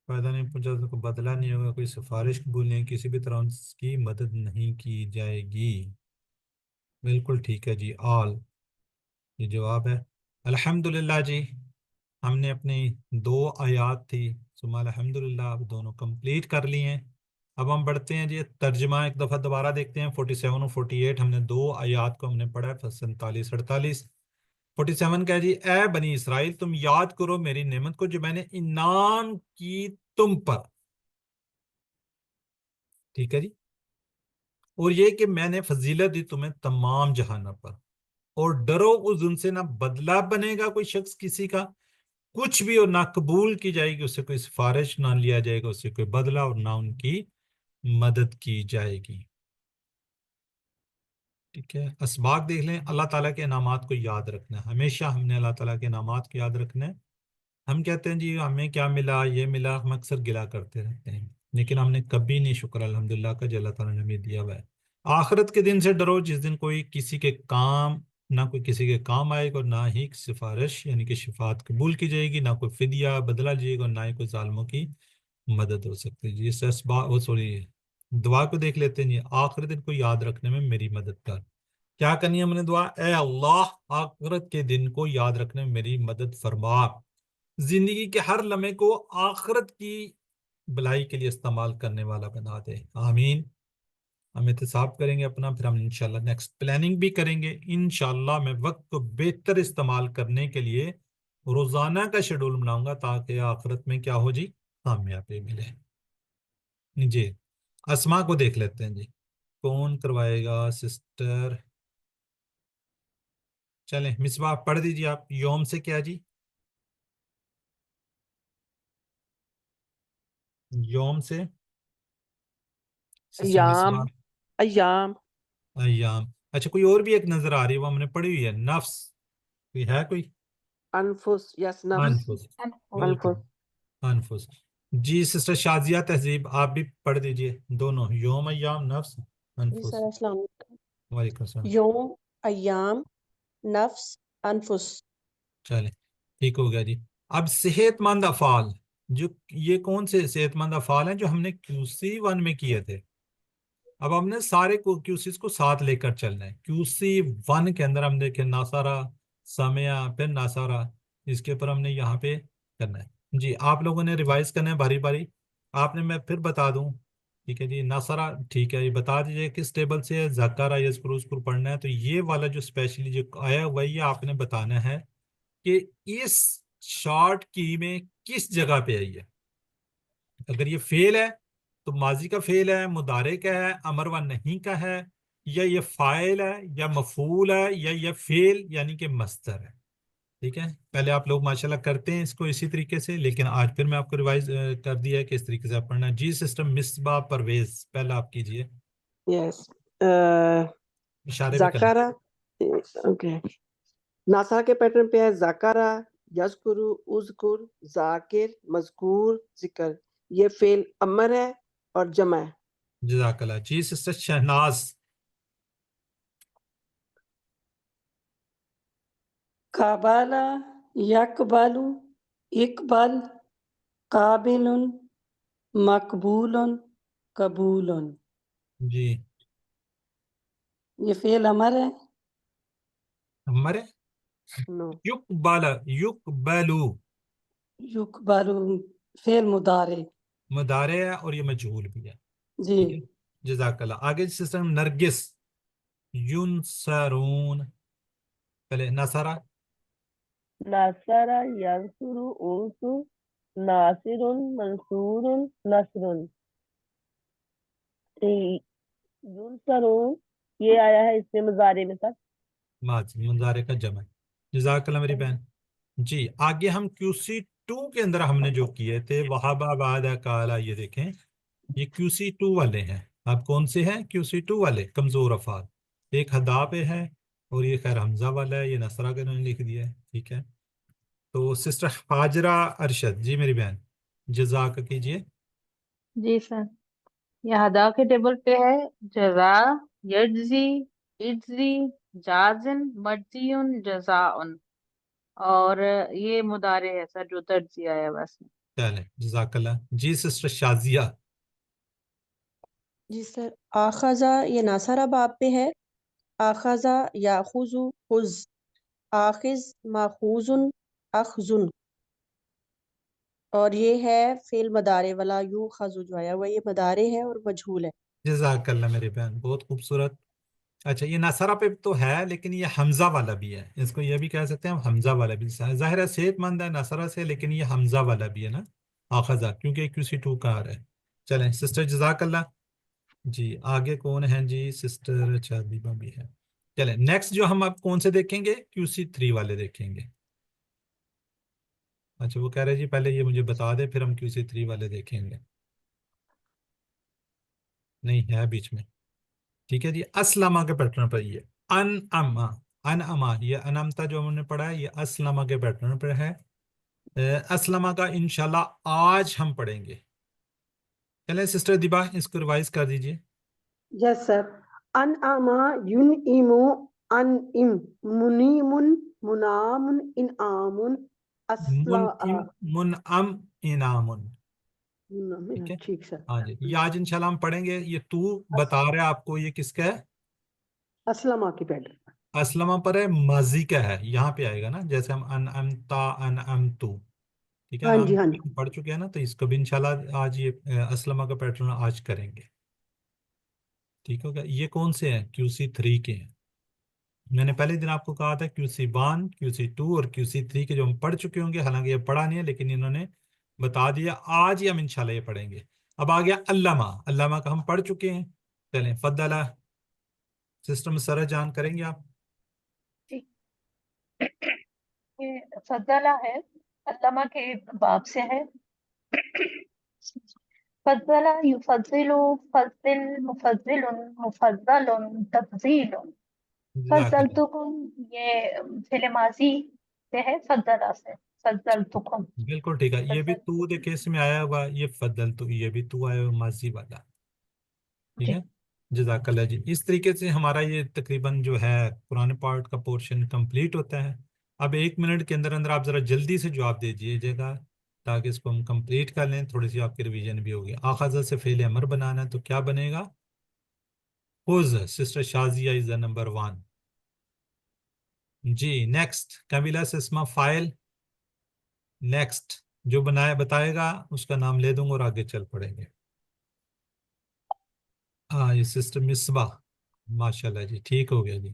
A: فائدہ نہیں پہنچا تو کوئی بدلہ نہیں ہوگا کوئی سفارش قبول نہیں کسی بھی طرح اس کی مدد نہیں کی جائے گی. بالکل ٹھیک ہے جی. آل یہ جواب ہے. الحمدللہ جی ہم نے اپنی 2 آیات تھی ثم الحمدللہ اب دونوں کمپلیٹ کر لی ہیں. اب ہم بڑھتے ہیں جی ترجمہ ایک دفعہ دوبارہ دیکھتے ہیں 47 اور 48 ہم نے 2 آیات کو ہم نے پڑھا ہے 47 48. 47 کہا جی اے بنی اسرائیل تم یاد کرو میری نعمت کو جو میں نے انعام کی تم پر. ٹھیک ہے جی. اور یہ کہ میں نے فضیلت دی تمہیں تمام جہانوں پر اور ڈرو اس دن سے نہ بدلہ بنے گا کوئی شخص کسی کا کچھ بھی اور نہ قبول کی جائے گی اس سے کوئی سفارش نہ لیا جائے گا اس سے کوئی بدلہ اور نہ ان کی مدد کی جائے گی. ٹھیک ہے. اسباق دیکھ لیں. اللہ تعالیٰ کے انعامات کو یاد رکھنا ہے. ہمیشہ ہم نے اللہ تعالیٰ کے انعامات کو یاد رکھنا ہے. ہم کہتے ہیں جی ہمیں کیا ملا یہ ملا ہم اکثر گلا کرتے رہتے ہیں لیکن ہم نے کبھی نہیں شکر الحمدللہ کا جو اللہ تعالیٰ نے ہمیں دیا ہوا ہے. آخرت کے دن سے ڈرو جس دن کوئی کسی کے کام نہ کوئی کسی کے کام آئے گا اور نہ ہی سفارش یعنی کہ شفاعت قبول کی جائے گی نہ کوئی فدیہ بدلہ جائے گا اور نہ ہی کوئی ظالموں کی مدد ہو سکتی ہے. جی اس اسباق سوری دعا کو دیکھ لیتے ہیں. جی آخر دن کو یاد رکھنے میں میری مدد کر. کیا کرنی ہے ہم نے دعا اے اللہ آخرت کے دن کو یاد رکھنے میں میری مدد فرما. زندگی کے ہر لمحے کو آخرت کی بلائی کے لیے استعمال کرنے والا بنا دے. آمین. ہم احتساب کریں گے اپنا پھر ہم انشاءاللہ نیکسٹ پلاننگ بھی کریں گے. انشاءاللہ میں وقت کو بہتر استعمال کرنے کے لیے روزانہ کا شیڈول بناؤں گا تاکہ آخرت میں کیا ہو جی کامیابی ملے. جی اسما کو دیکھ لیتے ہیں. جی کون کروائے گا سسٹر؟ چلیں مصباح پڑھ دیجیے آپ. یوم سے کیا جی یوم سے سسٹر
B: ایام
A: مصباح،
B: ایام
A: ایام. اچھا کوئی اور بھی ایک نظر آ رہی ہے وہ ہم نے پڑھی ہوئی ہے، نفس، کوئی ہے کوئی؟
B: انفس یس نفس
A: انفس، بالکل
B: انفس
A: انفس. جی سسٹر شازیہ تہذیب آپ بھی پڑھ دیجئے دونوں، یوم ایام نفس
H: جی
A: انفس.
H: سر السلام علیکم.
A: وعلیکم السلام.
H: یوم ایام نفس انفس.
A: چلیں ٹھیک ہو گیا جی. اب صحت مند افعال، جو یہ کون سے صحت مند افعال ہیں جو ہم نے QC 1 میں کیے تھے. اب ہم نے سارے QCs کو ساتھ لے کر چلنا ہے. QC 1 کے اندر ہم دیکھیں ناصارہ، سامعہ، پھر ناصارہ، اس کے اوپر ہم نے یہاں پہ کرنا ہے. جی آپ لوگوں نے ریوائز کرنا ہے باری باری. آپ نے، میں پھر بتا دوں، ٹھیک ہے جی. ناصارہ ٹھیک ہے، یہ بتا دیجیے کس ٹیبل سے ہے. ذکرہ یذکر اذکر پڑھنا ہے، تو یہ والا جو اسپیشلی جو آیا ہوا ہے یہ آپ نے بتانا ہے کہ اس شارٹ کی میں کس جگہ پہ آئی ہے. اگر یہ فعل ہے تو ماضی کا فعل ہے، مضارع کا ہے، امر و نہیں کا ہے، یا یہ فاعل ہے، یا مفعول ہے، یا یہ فعل یعنی کہ مصدر ہے. ٹھیک ہے، پہلے آپ لوگ ماشاءاللہ کرتے ہیں اس کو اسی طریقے سے، لیکن آج پھر میں آپ کو ریوائز کر دیا ہے کہ اس طریقے سے آپ پڑھنا ہے. جی سسٹم مصباح پرویز پہلا آپ کیجئے،
B: یس
A: اشارے بھی کرنا.
B: زکارہ. اوکے، ناسا کے پیٹرن پہ ہے زکارہ، یذکر، اذکر، ذاکر، مذکور، ذکر. یہ فعل امر ہے اور جمع ہے.
A: جزاک اللہ. جی سسٹر شہناز،
D: قابل یقبل اقبل قابل مقبول قبول.
A: جی
D: یہ فعل امر ہے.
A: امر ہے.
B: نو
A: یقبل، یقبلو
D: یقبل فعل مضارع.
A: مضارع ہے اور یہ مجہول بھی ہے.
D: جی
A: ٹھیک ہے، جزاک اللہ. آگے سسٹم نرگس، ینصرون، پہلے نصرہ،
G: ناصرہ ینصر انصر، ناصر منصور نصر. ینصرون یہ آیا ہے اس میں مضارع میں تک.
A: ماضی مضارع کا جمع. جزاک اللہ میری بہن. جی آگے ہم QC 2 کے اندر ہم نے جو کیے تھے وہابا بعد کالا، یہ دیکھیں یہ QC 2 والے ہیں. آپ کون سے ہیں QC 2 والے؟ کمزور افعال. ایک ہدا پہ ہے اور یہ خیر حمزہ والا ہے، یہ نصرہ کا انہوں نے لکھ دیا ہے. ٹھیک ہے، تو سسٹر حاجرہ ارشد، جی میری بہن جزاک کیجئے.
E: جی سر، یہ ادا کے ٹیبل پہ ہے جزا، یجزی، اجزی، جازن، مجزیون، جزاؤن، اور یہ مضارع ہے سر جو ترجیح آیا بس.
A: چلیں جزاک اللہ. جی سسٹر شازیہ،
H: جی سر، آخذہ یہ ناصرہ باب پہ ہے. آخذہ یاخذ خذ، آخذ ماخوذ اخذن، اور یہ ہے فعل مضارع والا یوخذ جو آیا ہوا، یہ مضارع ہے اور مجہول ہے.
A: جزاک اللہ میری بہن، بہت خوبصورت. اچھا یہ نصرہ پہ تو ہے لیکن یہ حمزہ والا بھی ہے، اس کو یہ بھی کہہ سکتے ہیں ہم حمزہ والا بھی. ظاہر ہے صحت مند ہے نصرہ سے، لیکن یہ حمزہ والا بھی ہے نا آخذہ، کیونکہ یہ QC 2 کا آ رہا ہے. چلیں سسٹر جزاک اللہ. جی آگے کون ہیں جی؟ سسٹر اچھا دیبا بھی ہے. چلیں نیکسٹ جو ہم اب کون سے دیکھیں گے؟ QC 3 والے دیکھیں گے. اچھا وہ کہہ رہے جی پہلے یہ مجھے بتا دے پھر ہم QC 3 والے دیکھیں گے. نہیں ہے بیچ میں. ٹھیک ہے جی، اسلمہ کے پیٹرن پر یہ ان اما، ان اما، یہ انمتا جو ہم نے پڑھا ہے یہ اسلمہ کے پیٹرن پر ہے. اسلمہ کا انشاءاللہ آج ہم پڑھیں گے. چلیں سسٹر دیبا اس کو ریوائز کر دیجئے.
B: یس سر. انعما ینعم، انعم، منیم، منام، انعام،
A: منعم، منعم، انعام. ٹھیک ہے،
B: ٹھیک سر.
A: ہاں جی یہ آج انشاءاللہ ہم پڑھیں گے. یہ تو بتا رہا ہے آپ کو یہ کس کا ہے؟
B: اسلمہ کی پیٹرن.
A: اسلمہ پر ہے، ماضی کا ہے، یہاں پہ آئے گا نا جیسے ہم انعمتا، انعمتو. ٹھیک ہے،
B: ہاں
A: ہم
B: جی ہاں جی.
A: پڑھ چکے ہیں نا، تو اس کو بھی انشاءاللہ آج یہ اسلمہ کا پیٹرن آج کریں گے. ٹھیک ہوگا. یہ کون سے ہیں؟ QC 3 کے ہیں. میں نے پہلے دن آپ کو کہا تھا QC 1، QC 2 اور QC 3 کے جو ہم پڑھ چکے ہوں گے، حالانکہ یہ پڑھا نہیں ہے لیکن انہوں نے بتا دیا آج ہی ہم انشاءاللہ یہ پڑھیں گے. اب آ گیا علامہ. علامہ کا ہم پڑھ چکے ہیں. چلیں فضلہ سسٹم سرہ جان کریں گے آپ.
F: جی، یہ فضلہ ہے، علامہ کے باب سے ہے. فضل يفضل فضل مفضل مفضل تفضيل
A: جزاک اللہ،
F: فضلتكم یہ فعل ماضی سے ہے فضلہ سے فضلتكم
A: بالکل ٹھیک ہے. یہ بھی تو دیکھے اس میں آیا ہوا، یہ فضل تو یہ بھی تو آیا ہوا ماضی والا. ٹھیک
F: جی
A: ہے، جزاک اللہ جی. اس طریقے سے ہمارا یہ تقریباً جو ہے قرآن پارٹ کا پورشن کمپلیٹ ہوتا ہے. اب 1 منٹ کے اندر اندر آپ ذرا جلدی سے جواب دے دیجیے گا تاکہ اس کو ہم کمپلیٹ کر لیں، تھوڑی سی آپ کی ریویژن بھی ہوگی. آخذ سے فعل امر بنانا ہے تو کیا بنے گا؟ خذ. Sister Shazia is the number 1. جی نیکسٹ قبیلہ سے اسم فاعل. نیکسٹ جو بتائے گا اس کا نام لے دوں گا اور آگے چل پڑیں گے. ہاں یہ سسٹر مصباح، ماشاءاللہ جی ٹھیک ہو گیا جی.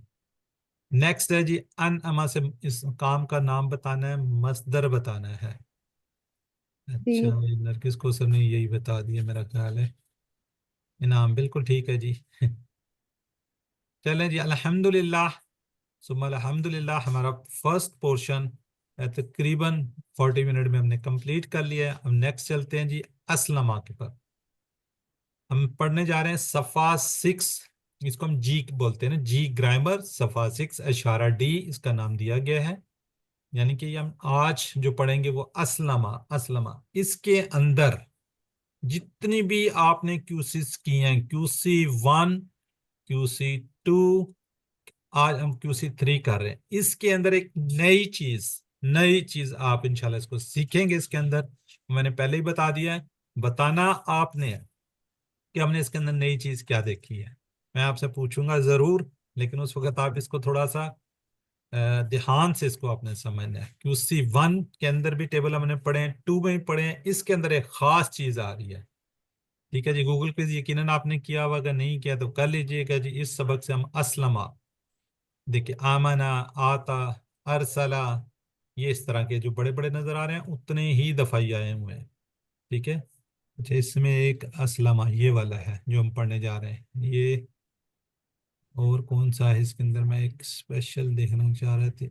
A: نیکسٹ ہے جی ان اما سے اس کام کا نام بتانا ہے، مصدر بتانا ہے. اچھا یہ نرگس کو سر نے یہی بتا دیا میرا خیال ہے. انعام بالکل ٹھیک ہے جی. چلیں جی الحمدللہ ثم الحمدللہ ہمارا فرسٹ پورشن تقریباً 40 منٹ میں ہم نے کمپلیٹ کر لیا ہے. ہم نیکسٹ چلتے ہیں جی اسلمہ کے پر. ہم پڑھنے جا رہے ہیں صفحہ 6، اس کو ہم جی بولتے ہیں نا، جی گرامر صفحہ 6 اشارہ ڈی اس کا نام دیا گیا ہے. یعنی کہ یہ ہم آج جو پڑھیں گے وہ اسلمہ. اسلمہ اس کے اندر جتنی بھی آپ نے کیوسیز کی ہیں، QC 1 QC 2 آج ہم QC 3 کر رہے ہیں. اس کے اندر ایک نئی چیز آپ انشاءاللہ اس کو سیکھیں گے. اس کے اندر میں نے پہلے ہی بتا دیا ہے، بتانا آپ نے کہ ہم نے اس کے اندر نئی چیز کیا دیکھی ہے. میں آپ سے پوچھوں گا ضرور، لیکن اس وقت آپ اس کو تھوڑا سا دھیان سے اس کو آپ نے سمجھنا ہے. QC 1 کے اندر بھی ٹیبل ہم نے پڑھے ہیں، 2 میں بھی پڑھے ہیں. اس کے اندر ایک خاص چیز آ رہی ہے. ٹھیک ہے جی، گوگل پہ یقیناً آپ نے کیا ہوا، اگر نہیں کیا تو کر لیجئے گا جی. اس سبق سے ہم اسلمہ دیکھیں، آمنا، آتا، ارسلہ، یہ اس طرح کے جو بڑے بڑے نظر آ رہے ہیں اتنے ہی دفعہ ہی آئے ہوئے ہیں. ٹھیک ہے. اچھا اس میں ایک اسلمہ یہ والا ہے جو ہم پڑھنے جا رہے ہیں. یہ اور کون سا ہے اس کے اندر؟ میں ایک اسپیشل دیکھنا چاہ رہے تھے.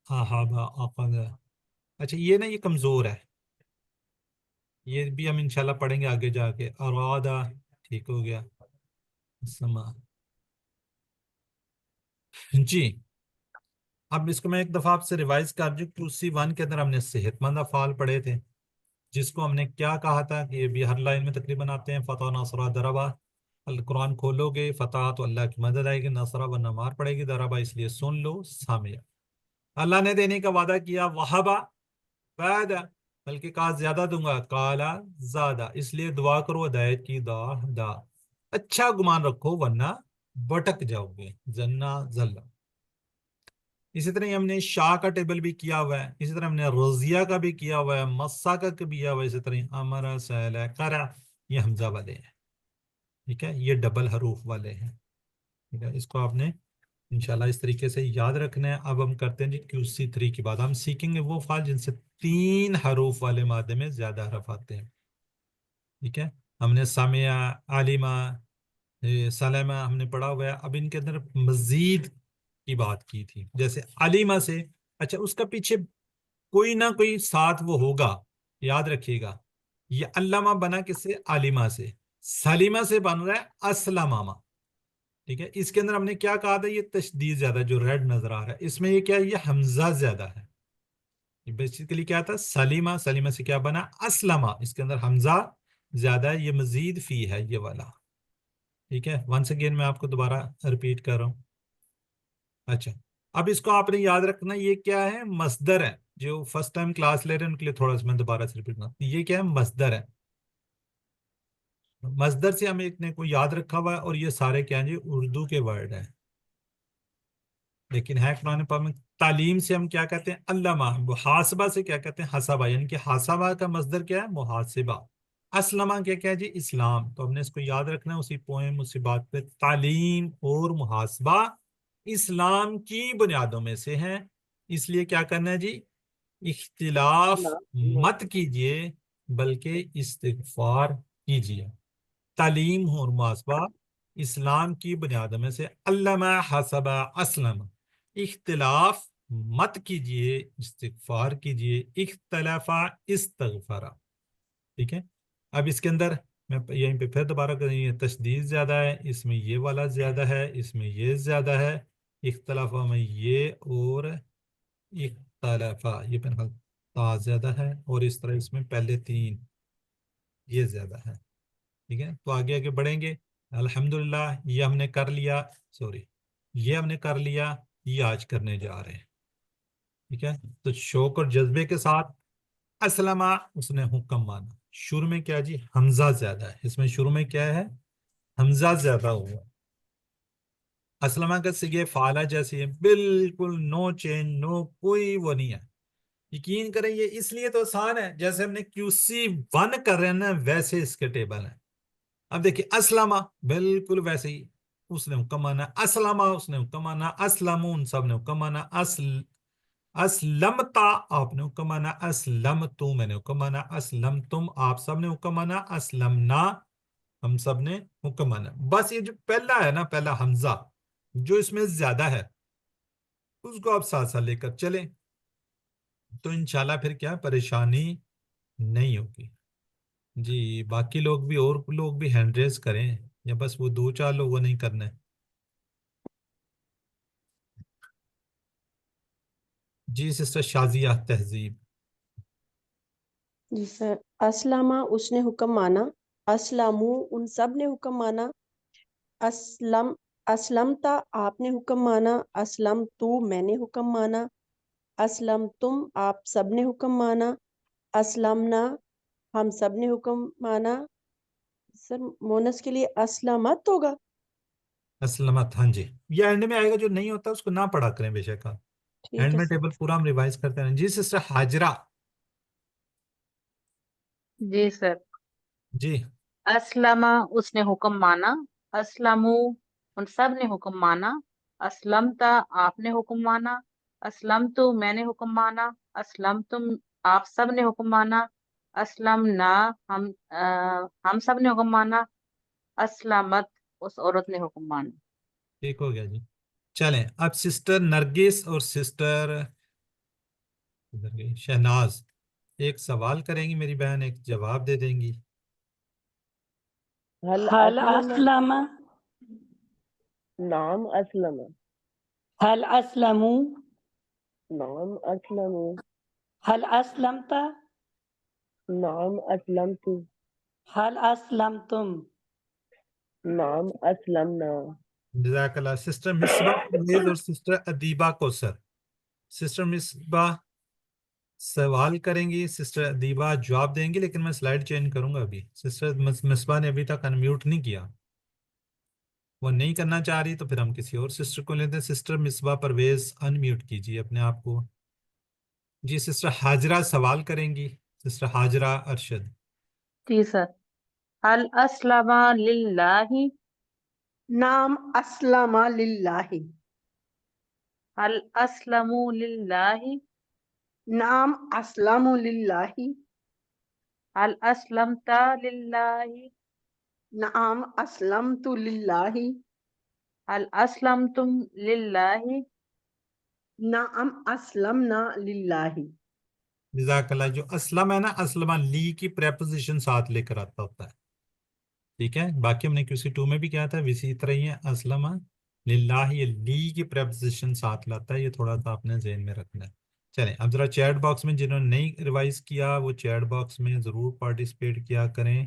A: آہابا آقادا. اچھا یہ نا یہ کمزور ہے، یہ بھی ہم انشاءاللہ پڑھیں گے آگے جا کے. ارادہ ٹھیک ہو گیا. سما جی. اب اس کو میں ایک دفعہ آپ سے ریوائز کر دوں. QC 1 کے اندر ہم نے صحت مند افعال پڑھے تھے، جس کو ہم نے کیا کہا تھا کہ یہ بھی ہر لائن میں تقریباً آتے ہیں. فتح، نصرہ، دربہ. القرآن کھولو گے فتح تو اللہ کی مدد آئے گی، نصرہ و نمار پڑے گی، دربہ اس لیے سن لو، سامعہ. اللہ نے دینے کا وعدہ کیا، وہبا بعد، بلکہ کہا زیادہ دوں گا، کالا زیادہ، اس لیے دعا کرو ہدایت کی. دا اچھا گمان رکھو ورنہ بٹک جاؤ گے. زنا زلہ. اسی طرح ہم نے شاہ کا ٹیبل بھی کیا ہوا ہے، اسی طرح ہم نے رضیہ کا بھی کیا ہوا ہے، مسا کا بھی کیا ہوا ہے. اسی طرح امر، سہل، قرع یہ حمزہ والے ہیں. ٹھیک ہے، یہ ڈبل حروف والے ہیں. ٹھیک ہے، اس کو آپ نے انشاءاللہ اس طریقے سے یاد رکھنا ہے. اب ہم کرتے ہیں جی QC 3 کی بات. ہم سیکھیں گے وہ افعال جن سے 3 حروف والے مادے میں زیادہ حرف آتے ہیں. ٹھیک ہے، ہم نے سامعہ، عالمہ، سلمہ ہم نے پڑھا ہوا ہے. اب ان کے اندر مزید کی بات کی تھی، جیسے علیمہ سے. اچھا اس کا پیچھے کوئی نہ کوئی ساتھ وہ ہوگا، یاد رکھیے گا. یہ علامہ بنا کس سے؟ عالمہ سے. سلیمہ سے بن رہا ہے اسلمہ. ٹھیک ہے، اس کے اندر ہم نے کیا کہا تھا؟ یہ تشدید زیادہ جو ریڈ نظر آ رہا ہے اس میں یہ کیا ہے؟ یہ حمزہ زیادہ ہے. بیسیکلی کیا تھا؟ سلیمہ. سلیمہ سے کیا بنا؟ اسلمہ. اس کے اندر حمزہ زیادہ ہے، یہ مزید فی ہے یہ والا. ٹھیک ہے، ونس اگین میں آپ کو دوبارہ ریپیٹ کر رہا ہوں. اچھا اب اس کو آپ نے یاد رکھنا، یہ کیا ہے؟ مصدر ہے. جو فرسٹ ٹائم کلاس لے رہے ہیں ان کے لیے تھوڑا سا میں دوبارہ سے ریپیٹ کروں. یہ کیا ہے؟ مصدر ہے. مصدر سے ہمیں اتنے کو یاد رکھا ہوا ہے، اور یہ سارے کیا ہیں جی؟ اردو کے ورڈ ہیں، لیکن ہے قرآن پاک میں. تعلیم سے ہم کیا کہتے ہیں؟ علامہ. محاسبہ سے کیا کہتے ہیں؟ حسبہ. یعنی کہ حسبہ کا مصدر کیا ہے؟ محاسبہ. اسلمہ کیا ہے جی؟ اسلام. تو ہم نے اس کو یاد رکھنا ہے اسی پوئم اسی بات پہ. تعلیم اور محاسبہ اسلام کی بنیادوں میں سے ہیں، اس لیے کیا کرنا ہے جی؟ اختلاف مت کیجئے بلکہ استغفار کیجئے. تعلیم اور محاسبہ اسلام کی بنیادوں میں سے. علامہ، حسبہ، اسلم. اختلاف مت کیجئے، استغفار کیجئے. اختلافا استغفارا. ٹھیک ہے. اب اس کے اندر میں یہیں پہ پھر دوبارہ کریں، یہ تشدید زیادہ ہے، اس میں یہ والا زیادہ ہے، اس میں یہ زیادہ ہے، اختلاف میں یہ اور اختلافہ یہ پہ تا زیادہ ہے، اور اس طرح اس میں پہلے تین یہ زیادہ ہے. ٹھیک ہے، تو آگے آگے بڑھیں گے. الحمدللہ یہ ہم نے کر لیا، سوری یہ ہم نے کر لیا، یہ آج کرنے جا رہے ہیں. ٹھیک ہے، تو شوق اور جذبے کے ساتھ اسلمہ اس نے حکم مانا. شروع میں کیا جی حمزہ زیادہ ہے، اس میں شروع میں کیا ہے حمزہ زیادہ ہوا. اسلمہ کا صیغہ فعلہ جیسی ہے، بالکل نو چینج، نو کوئی وہ نہیں ہے. یقین کریں یہ اس لیے تو آسان ہے، جیسے ہم نے QC1 کر رہے ہیں نا ویسے اس کے ٹیبل ہیں. اب دیکھیے اسلمہ بالکل ویسے ہی اس نے حکم مانا، اسلمہ اس نے حکم مانا، اسلم ان سب نے حکم مانا، اسلمتا آپ نے حکم مانا، اسلمتو میں نے حکم مانا، اسلمتم آپ سب نے حکم مانا، اسلمنا ہم سب نے حکم مانا. بس یہ جو پہلا ہے نا، پہلا حمزہ جو اس میں زیادہ ہے اس کو آپ ساتھ ساتھ لے کر چلیں تو انشاءاللہ پھر کیا پریشانی نہیں ہوگی. جی باقی لوگ بھی اور لوگ بھی ہینڈ ریز کریں، یا بس وہ دو چار لوگوں نہیں کرنا ہے. جی سسٹر شازیہ تہذیب.
H: جی سر. اسلامہ اس نے حکم مانا، اسلامو ان سب نے حکم مانا، اسلمتا آپ نے حکم مانا، اسلم تو میں نے حکم مانا، اسلم تم آپ سب نے حکم مانا، اسلمنا ہم سب نے حکم مانا. سر مونس کے لیے اسلامت ہوگا.
A: اسلمت، ہاں جی یہ اینڈ میں آئے گا، جو نہیں ہوتا اس کو نہ پڑھا کریں بے شک. آپ
H: ٹھیک
A: اینڈ
H: ہے
A: میں
H: سر.
A: ٹیبل پورا ہم ریوائز کرتے ہیں. جی سسٹر حاجرہ.
E: جی سر.
A: جی
E: اسلمہ اس نے حکم مانا، اسلمو ان سب نے حکم مانا، اسلمتا آپ نے حکم مانا، اسلمتو میں نے حکم مانا، اسلمتم آپ سب نے حکم مانا، اسلمنا ہم سب نے حکم مانا، اسلمت اس عورت نے حکم مانا.
A: ٹھیک ہو گیا جی. چلیں اب سسٹر نرگس اور سسٹر شہناز ایک سوال کریں گی میری بہن، ایک جواب دے دیں گی.
G: هل
D: هل
G: أسلم؟
D: أسلم؟
G: نعم أسلم.
D: هل أسلموا؟
G: نعم أسلموا.
D: هل أسلمت؟
G: نعم أسلمت.
D: هل أسلمتم؟
G: نعم أسلمنا.
A: جزاک اللہ. سسٹر مصباح پرویز اور سسٹر ادیبہ کو سر. سسٹر مصباح سوال کریں گی، سسٹر ادیبہ جواب دیں گی، لیکن میں سلائیڈ چینج کروں گا. ابھی سسٹر مصباح نے ابھی تک انمیوٹ نہیں کیا، وہ نہیں کرنا چاہ رہی، تو پھر ہم کسی اور سسٹر کو لیتے ہیں. سسٹر مصباح پرویز انمیوٹ کیجیے اپنے آپ کو. جی سسٹر حاجرہ سوال کریں گی، سسٹر حاجرہ ارشد.
E: جی سر. هل اسلم للہ،
C: نام اسلم للہ،
E: هل اسلموا للہ،
C: نام اسلم للہ،
E: هل اسلمت للہ،
C: نام اسلمت للہ،
E: هل اسلمتم للہ.
C: نام اسلمنا للہ.
A: جزاک اللہ. جو اسلم ہے نا، اسلم لی کی پریپوزیشن ساتھ لے کر آتا ہوتا ہے. ٹھیک ہے، باقی ہم نے QC2 میں بھی کیا تھا، اسی طرح ہی ہے. اسلم للہ یہ لی کی پریپوزیشن ساتھ لاتا ہے، یہ تھوڑا سا آپ نے ذہن میں رکھنا ہے. چلیں اب ذرا چیٹ باکس میں جنہوں نے نہیں ریوائز کیا وہ چیٹ باکس میں ضرور پارٹیسپیٹ کیا کریں.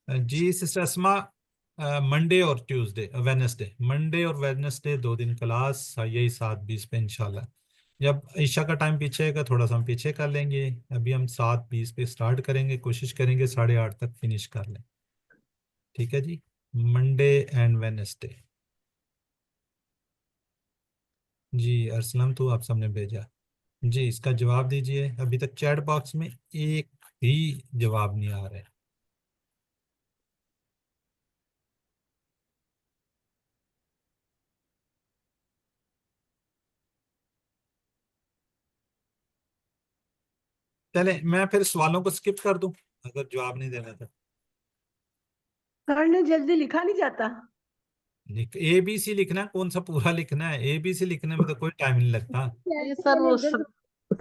A: جی سسٹر اسما، منڈے اور ٹیوزڈے ویڈنسڈے، منڈے اور ویڈنسڈے 2 دن کلاس، یہی 7:20 پہ انشاءاللہ. جب عشاء کا ٹائم پیچھے گا تھوڑا سا ہم پیچھے کر لیں گے. ابھی ہم 7:20 پہ سٹارٹ کریں گے، کوشش کریں گے 8:30 تک فنش کر لیں. ٹھیک ہے جی، منڈے اینڈ ویڈنسڈے. جی ارسلم تو آپ سب نے بھیجا. جی اس کا جواب دیجئے. ابھی تک چیٹ باکس میں ایک بھی جواب نہیں آ رہا ہے. چلیں میں پھر سوالوں کو سکپ کر دوں اگر جواب نہیں دینا تھا.
C: سر نے جلدی لکھا نہیں جاتا.
A: ABC لکھنا ہے، کون سا پورا لکھنا ہے؟ ABC لکھنے میں تو کوئی ٹائم نہیں لگتا.
E: جی سر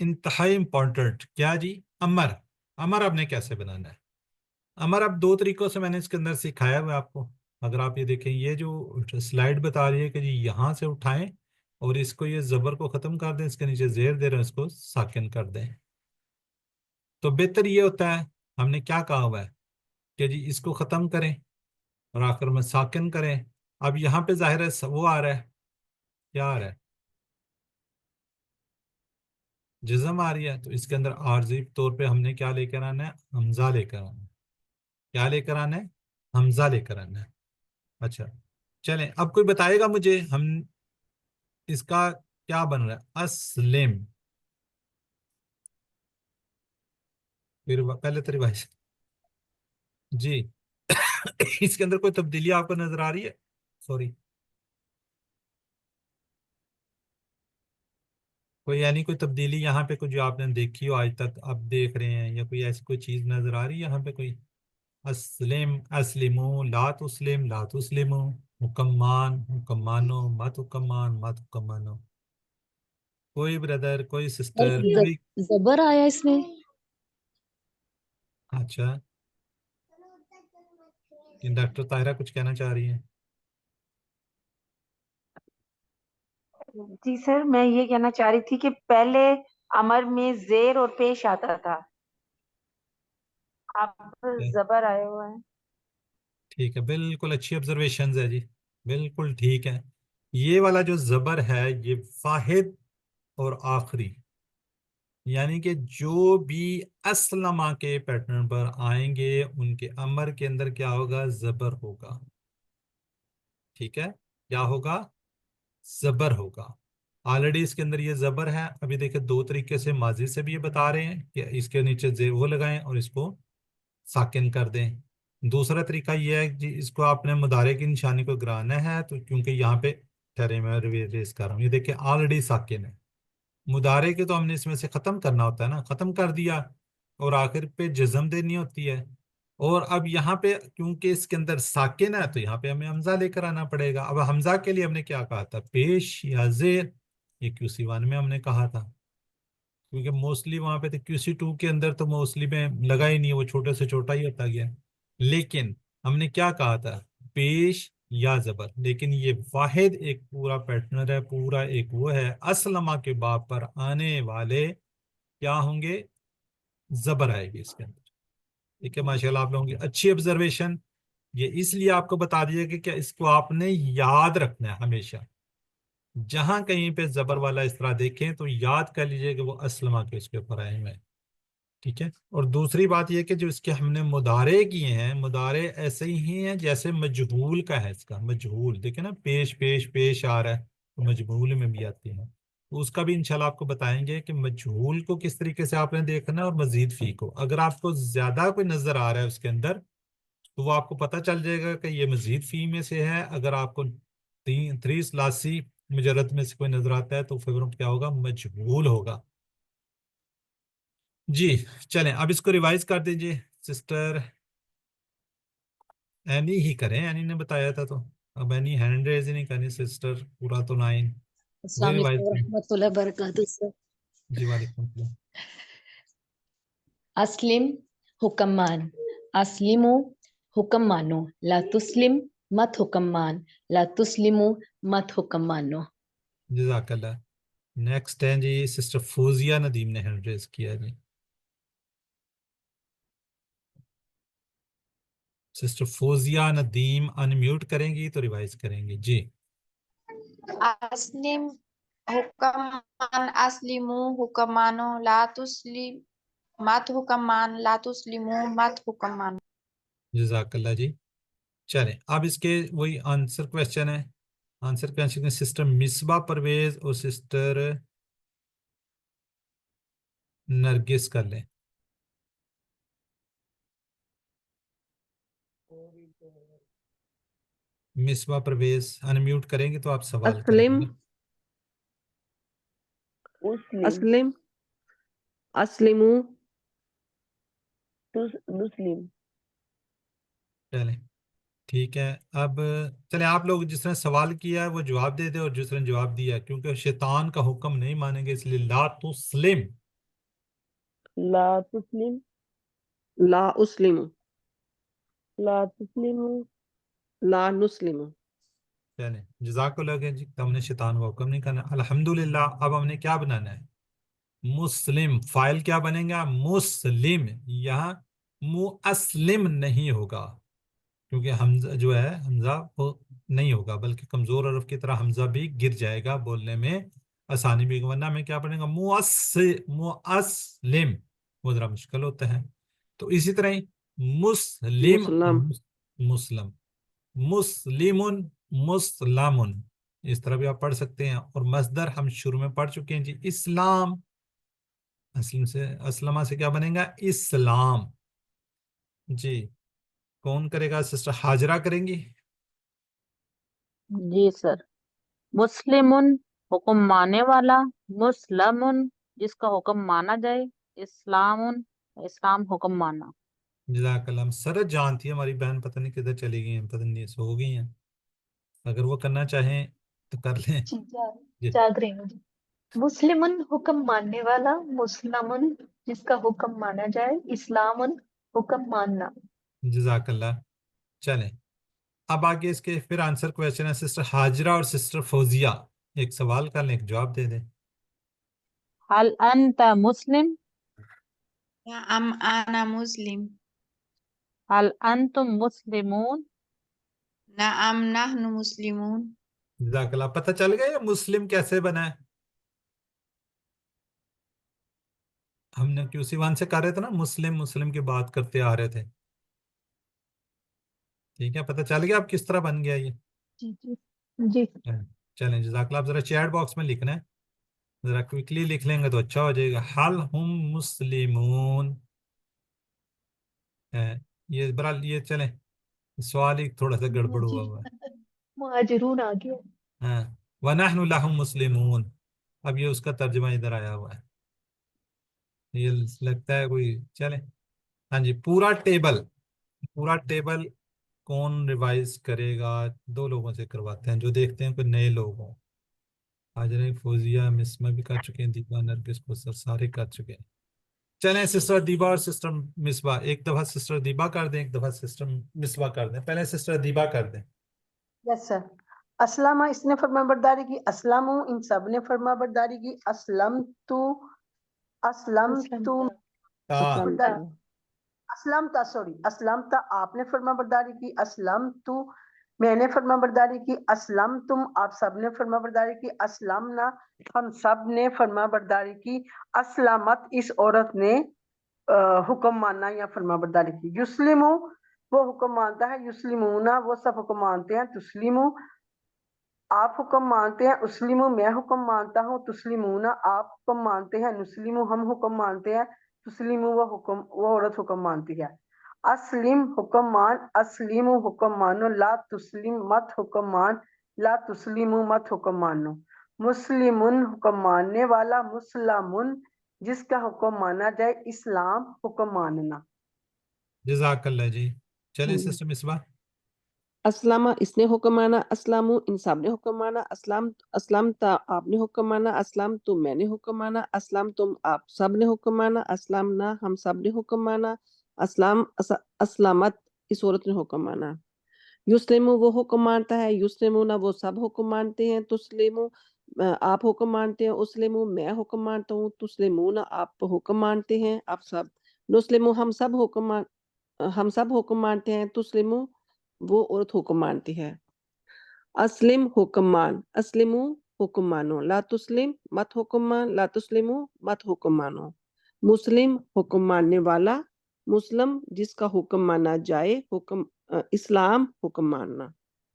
A: انتہائی امپورٹنٹ کیا جی؟ امر. امر آپ نے کیسے بنانا ہے؟ امر اب دو طریقوں سے میں نے اس کے اندر سکھایا ہوا آپ کو. اگر آپ یہ دیکھیں یہ جو سلائیڈ بتا رہی ہے کہ جی یہاں سے اٹھائیں اور اس کو یہ زبر کو ختم کر دیں, اس کے نیچے زیر دے رہے ہیں, اس کو ساکن کر دیں. تو بہتر یہ ہوتا ہے, ہم نے کیا کہا ہوا ہے کہ جی اس کو ختم کریں اور آخر میں ساکن کریں. اب یہاں پہ ظاہر ہے وہ آ رہا ہے, کیا آ رہا ہے؟ جزم آ رہی ہے. تو اس کے اندر عارضی طور پہ ہم نے کیا لے کر آنا ہے؟ حمزہ لے کر آنا ہے. کیا لے کر آنا ہے؟ حمزہ لے کر آنا ہے. اچھا چلیں, اب کوئی بتائے گا مجھے ہم اس کا کیا بن رہا ہے؟ اسلم. پھر پہلے تو ریوائز جی اس کے اندر کوئی تبدیلی آپ کو نظر آ رہی ہے؟ سوری, کوئی یعنی کوئی تبدیلی یہاں پہ کوئی جو آپ نے دیکھی ہو آج تک اب دیکھ رہے ہیں, یا کوئی ایسی کوئی چیز نظر آ رہی ہے یہاں پہ کوئی؟ اسلم, اسلمو, لا تسلم, لا تسلمو, حکمان, حکمانو, مت حکمان, مت حکمانو. کوئی بردر, کوئی سسٹر, کوئی؟
I: زبر آیا اس میں.
A: اچھا, ڈاکٹر طاہرہ کچھ کہنا چاہ رہی ہیں؟
J: جی سر میں یہ کہنا چاہ رہی تھی کہ پہلے امر میں زیر اور پیش آتا تھا, آپ زبر آئے ہوئے ہیں.
A: ٹھیک ہے, بالکل اچھی آبزرویشنز ہے جی, بالکل ٹھیک ہے. یہ والا جو زبر ہے یہ واحد اور آخری, یعنی کہ جو بھی اسلمہ کے پیٹرن پر آئیں گے ان کے امر کے اندر کیا ہوگا؟ زبر ہوگا. ٹھیک ہے, کیا ہوگا؟ زبر ہوگا. آلریڈی اس کے اندر یہ زبر ہے. ابھی دیکھیں دو طریقے سے ماضی سے بھی یہ بتا رہے ہیں کہ اس کے نیچے وہ لگائیں اور اس کو ساکن کر دیں. دوسرا طریقہ یہ ہے کہ اس کو آپ نے مضارع کی نشانی کو گرانا ہے, تو کیونکہ یہاں پہ ٹھہرے میں ریز کر رہا ہوں, یہ دیکھیں آلریڈی ساکن ہے. مضارع کے تو ہم نے اس میں سے ختم کرنا ہوتا ہے نا, ختم کر دیا اور آخر پہ جزم دینی ہوتی ہے. اور اب یہاں پہ کیونکہ اس کے اندر ساکن ہے تو یہاں پہ ہمیں حمزہ لے کر آنا پڑے گا. اب حمزہ کے لیے ہم نے کیا کہا تھا؟ پیش یا زیر. یہ QC1 میں ہم نے کہا تھا, کیونکہ موسٹلی وہاں پہ تو QC2 کے اندر تو موسٹلی میں لگا ہی نہیں, وہ چھوٹے سے چھوٹا ہی ہوتا گیا. لیکن ہم نے کیا کہا تھا؟ پیش یا زبر. لیکن یہ واحد ایک پورا پیٹرن ہے, پورا ایک وہ ہے, اسلمہ کے باب پر آنے والے کیا ہوں گے؟ زبر آئے گی اس کے اندر. ٹھیک ہے, ماشاءاللہ آپ لوگوں کی اچھی آبزرویشن. یہ اس لیے آپ کو بتا دیا کہ کیا اس کو آپ نے یاد رکھنا ہے ہمیشہ. جہاں کہیں پہ زبر والا اس طرح دیکھیں تو یاد کر لیجئے کہ وہ اسلمہ کے اس کے اوپر آئے ہوئے ہیں. ٹھیک ہے, اور دوسری بات یہ کہ جو اس کے ہم نے مضارع کیے ہیں, مضارع ایسے ہی ہیں جیسے مجہول کا ہے. اس کا مجہول دیکھیں نا, پیش پیش پیش آ رہا ہے, تو مجہول میں بھی آتی ہے. تو اس کا بھی انشاءاللہ آپ کو بتائیں گے کہ مجہول کو کس طریقے سے آپ نے دیکھنا ہے, اور مزید فی کو. اگر آپ کو زیادہ کوئی نظر آ رہا ہے اس کے اندر تو وہ آپ کو پتہ چل جائے گا کہ یہ مزید فی میں سے ہے. اگر آپ کو 3 ثلاثی مجرد میں سے کوئی نظر آتا ہے تو پھر کیا ہوگا؟ مجہول ہوگا. جی چلیں, اب اس کو ریوائز کر دیجئے. سسٹر اینی ہی کریں, اینی نے بتایا تھا, تو اب اینی ہینڈ ریز ہی نہیں کرنی. سسٹر پورا تو لائن
I: السلام
A: وہی ریوائز
I: علیکم
A: کریں.
I: ورحمۃ اللہ وبرکاتہ سر.
A: جی وعلیکم السلام.
I: اسلم حکمان, اسلمو حکم مانو, لا تسلم مت حکم مان, لا تسلمو مت حکم مانو.
A: جزاک اللہ. نیکسٹ ہے جی سسٹر فوزیہ ندیم نے ہینڈ ریز کیا جی. سسٹر فوزیہ ندیم انمیوٹ کریں گی تو ریوائز کریں گی. جی
K: اسلم حکمان, اسلمو حکمانو, لا تسلم مت حکمان, لا تسلمو مت حکمان.
A: جزاک اللہ جی. چلیں اب اس کے وہی آنسر کویسچن ہے. آنسر کویسچن ہے سسٹر مصباح پرویز اور سسٹر نرگس کر لیں. مصباح پرویز انمیوٹ کریں گے تو آپ سوال کریں
B: اسلم,
A: گے.
G: اسلم,
B: اسلم, اسلمو,
G: نسلم.
A: چلیں ٹھیک ہے. اب چلیں آپ لوگ جس نے سوال کیا ہے وہ جواب دے دے, اور جس نے جواب دیا, کیونکہ شیطان کا حکم نہیں مانیں گے اس لیے لا تسلم
G: لا تسلم
B: لا اسلم
G: لا تسلم
B: لا نسلم.
A: چلیں جزاک اللہ خیر جی. تو ہم نے شیطان کو حکم نہیں کرنا. الحمدللہ. اب ہم نے کیا بنانا ہے؟ مسلم. فائل کیا بنے گا؟ مسلم. یہاں مسلم نہیں ہوگا کیونکہ حمزہ جو ہے حمزہ وہ نہیں ہوگا بلکہ کمزور حرف کی طرح حمزہ بھی گر جائے گا, بولنے میں آسانی بھی. ورنہ میں کیا پڑھیں گا؟ مسلم. وہ ذرا مشکل ہوتا ہے. تو اسی طرح ہی مسلم
B: مسلم.
A: مسلم مسلم مسلم اس طرح بھی آپ پڑھ سکتے ہیں. اور مصدر ہم شروع میں پڑھ چکے ہیں جی, اسلام. اسلمہ سے کیا بنے گا؟ اسلام. جی کون کرے گا؟ سسٹر حاجرہ کریں گی.
E: جی سر. مسلم حکم ماننے والا, مسلم جس کا حکم مانا جائے, اسلام اسلام حکم ماننا.
A: جزاک اللہ. سرت جان تھی ہماری بہن, پتہ نہیں کدھر چلی گئی ہیں, پتہ نہیں سو گئی ہیں. اگر وہ کرنا چاہیں تو کر لیں. جی
F: جاگ رہی ہوں. مسلم حکم ماننے والا, مسلم جس کا حکم مانا جائے, اسلام حکم ماننا.
A: جزاک اللہ. چلیں اب آگے اس کے پھر آنسر کویشچن ہے. سسٹر حاجرہ اور سسٹر فوزیہ ایک سوال کر لیں, ایک جواب دے دیں.
E: حل انت مسلم,
K: نعم أنا مسلم.
E: حل انتم مسلمون,
K: نعم نحن مسلمون.
A: جزاک اللہ. پتہ چل گیا یہ مسلم کیسے بنا ہے؟ ہم نے QC1 سے کر رہے تھے نا, مسلم مسلم کی بات کرتے آ رہے تھے. ٹھیک ہے, پتہ چل گیا اب کس طرح بن گیا یہ؟
F: جی جی جی.
A: چلیں جزاک اللہ. آپ ذرا چیٹ باکس میں لکھنا ہے, ذرا کوئکلی لکھ لیں گے تو اچھا ہو جائے گا. حل ہم مسلمون. یہ برحال یہ چلیں سوال ہی تھوڑا سا گڑبڑ ہوا ہوا ہے.
F: مہاجرون آ گیا.
A: ہاں وَنَحْنُ لَهُم مسلمون. اب یہ اس کا ترجمہ ادھر آیا ہوا ہے. یہ لگتا ہے کوئی. چلیں ہاں جی, پورا ٹیبل کون ریوائز کرے گا؟ دو لوگوں سے کرواتے ہیں جو دیکھتے ہیں کوئی نئے لوگ ہوں. حاجرہ, فوزیہ, مسمہ بھی کر چکے ہیں, دیپا, نرگس کو سر سارے کر چکے ہیں. چلیں سسٹر دیبا اور سسٹر مصباح, ایک دفعہ سسٹر دیبا کر دیں, ایک دفعہ سسٹر مصباح کر دیں. پہلے سسٹر دیبا کر دیں.
C: یس سر. اسلامہ اس نے فرما برداری کی, اسلام ان سب نے فرما برداری کی, اسلم تو
B: اسلام
C: اسلام تا سوری اسلام تا آپ نے فرما برداری کی, اسلام تو میں نے فرما برداری کی, اسلام تم آپ سب نے فرما برداری کی, اسلام نہ ہم سب نے فرما برداری کی, اسلامت اس عورت نے حکم ماننا یا فرما برداری کی. یسلمو وہ حکم مانتا ہے, یسلمونا وہ سب حکم مانتے ہیں, تسلیمو آپ حکم مانتے ہیں, اسلیمو میں حکم مانتا ہوں, تسلیمونا آپ حکم مانتے ہیں, نسلیمو ہم حکم مانتے ہیں, تسلیمو وہ عورت حکم مانتی ہے. اسلم حکم مان, اسلیمو حکم مانو, لا تسلم مت حکم مان, لا تسلیمو مت حکم مانو. مسلمن حکم ماننے والا, مسلمن جس کا حکم مانا جائے, اسلام حکم ماننا.
A: جزاک اللہ جی. چلیں سسٹر مصباح.
B: اسلامہ اس نے حکم مانا, اسلام ان سب نے حکم مانا, اسلام تا آپ نے حکم مانا, اسلام تم میں نے حکم مانا, اسلام تم آپ سب نے حکم مانا, اسلام نہ ہم سب نے حکم مانا, اسلامت اس عورت نے حکم مانا. یسلمو وہ حکم مانتا ہے, یسلمونا وہ سب حکم مانتے ہیں, تسلیمو آپ حکم مانتے ہیں, اسلمو میں حکم مانتا ہوں, تسلیمونا آپ حکم مانتے ہیں آپ سب, نسلمو ہم سب حکم مانتے ہیں, تسلیمو وہ عورت حکم مانتی ہے. اسلم حکم مان, اسلمو حکم مانو, لا تسلم مت حکم مان, لا تسلمو مت حکم مانو. مسلم حکم ماننے والا, مسلم جس کا حکم مانا جائے, اسلام حکم ماننا.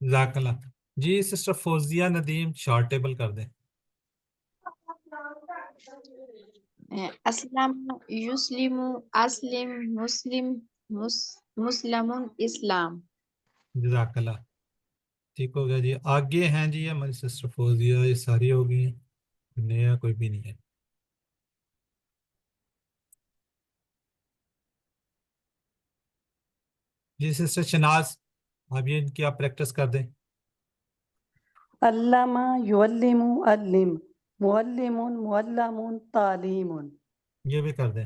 A: جزاک اللہ جی. Sister Fauzia Nadeem short table کر دیں.
K: اسلم یسلم اسلم مسلم مسلم اسلام.
A: جزاک اللہ. ٹھیک ہو گیا جی. آگے ہیں جی ہماری سسٹر فوزیہ, یہ ساری ہو گئی ہیں, نیا کوئی بھی نہیں ہے. جی سسٹر شناز, اب یہ ان کی آپ پریکٹس کر دیں.
D: علامہ یعلم علم, معلم معلم تعلیم.
A: یہ بھی کر دیں.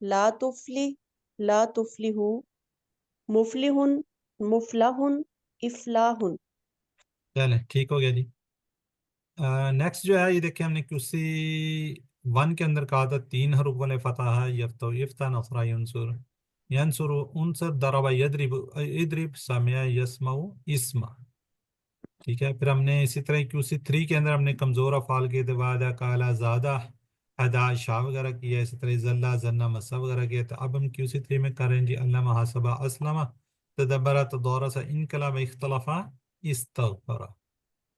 H: لا تفلح لا تفلحو مفلح مفلح افلاح
A: چلیں ٹھیک ہو گیا جی. نیکسٹ جو ہے یہ دیکھیں ہم نے QC 1 کے اندر کہا تھا 3 حروف والے فتح ہے یفتح یفتح نصر ینصر ینصر انصر ضرب یضرب اضرب سمع یسمع اسمع. ٹھیک ہے. پھر ہم نے اسی طرح QC 3 کے اندر ہم نے کمزور افعال کے وعدہ کالا زادہ ادا شاہ وغیرہ کیا. اسی طرح ذلہ ذنہ مسا وغیرہ کیا. تو اب ہم QC 3 میں کر رہے ہیں جی علامہ حاسبہ اسلمہ تدبرہ تدورسہ انقلاب اختلافہ استغفرہ.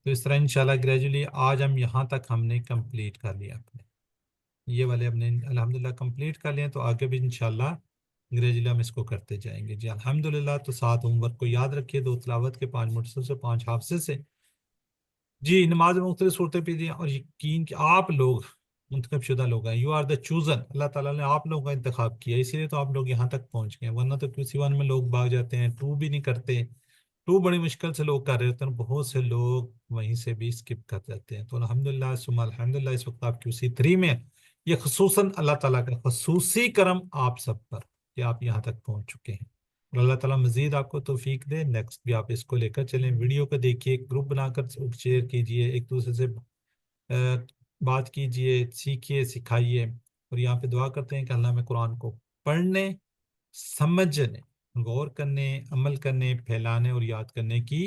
A: تو اس طرح انشاءاللہ گریجولی آج ہم یہاں تک ہم نے کمپلیٹ کر لیا اپنے یہ والے ہم نے الحمدللہ کمپلیٹ کر لیا. تو آگے بھی انشاءاللہ گریجولی ہم اس کو کرتے جائیں گے جی الحمدللہ. تو 7 ہوم ورک کو یاد رکھیے 2 تلاوت کے 5 مرسل سے 5 حافظے سے جی نماز مختلف صورتیں پہ دیں. اور یقین کہ آپ لوگ منتخب شدہ لوگ ہیں. You are the chosen. اللہ تعالیٰ نے آپ لوگوں کا انتخاب کیا اسی لیے تو آپ لوگ یہاں تک پہنچ گئے. ورنہ تو QC 1 میں لوگ بھاگ جاتے ہیں 2 بھی نہیں کرتے. 2 بڑی مشکل سے لوگ کر رہے ہوتے ہیں. بہت سے لوگ وہیں سے بھی اسکپ کر جاتے ہیں. تو الحمدللہ ثم الحمدللہ اس وقت آپ QC 3 میں یہ خصوصاً اللہ تعالیٰ کا خصوصی کرم آپ سب پر کہ آپ یہاں تک پہنچ چکے ہیں. اور اللہ تعالیٰ مزید آپ کو توفیق دے. نیکسٹ بھی آپ اس کو لے کر چلیں. ویڈیو کو دیکھیے گروپ بنا کر شیئر کیجئے ایک دوسرے سے بات کیجئے سیکھیے سکھائیے. اور یہاں پہ دعا کرتے ہیں کہ اللہ میں قرآن کو پڑھنے سمجھنے غور کرنے عمل کرنے پھیلانے اور یاد کرنے کی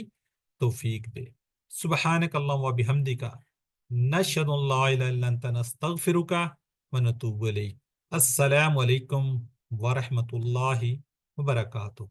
A: توفیق دے. سبحانک اللہم و بحمدک نشہد ان لا الہ الا انت نستغفرک و نتوب الیک. السلام علیکم ورحمۃ اللہ وبرکاتہ.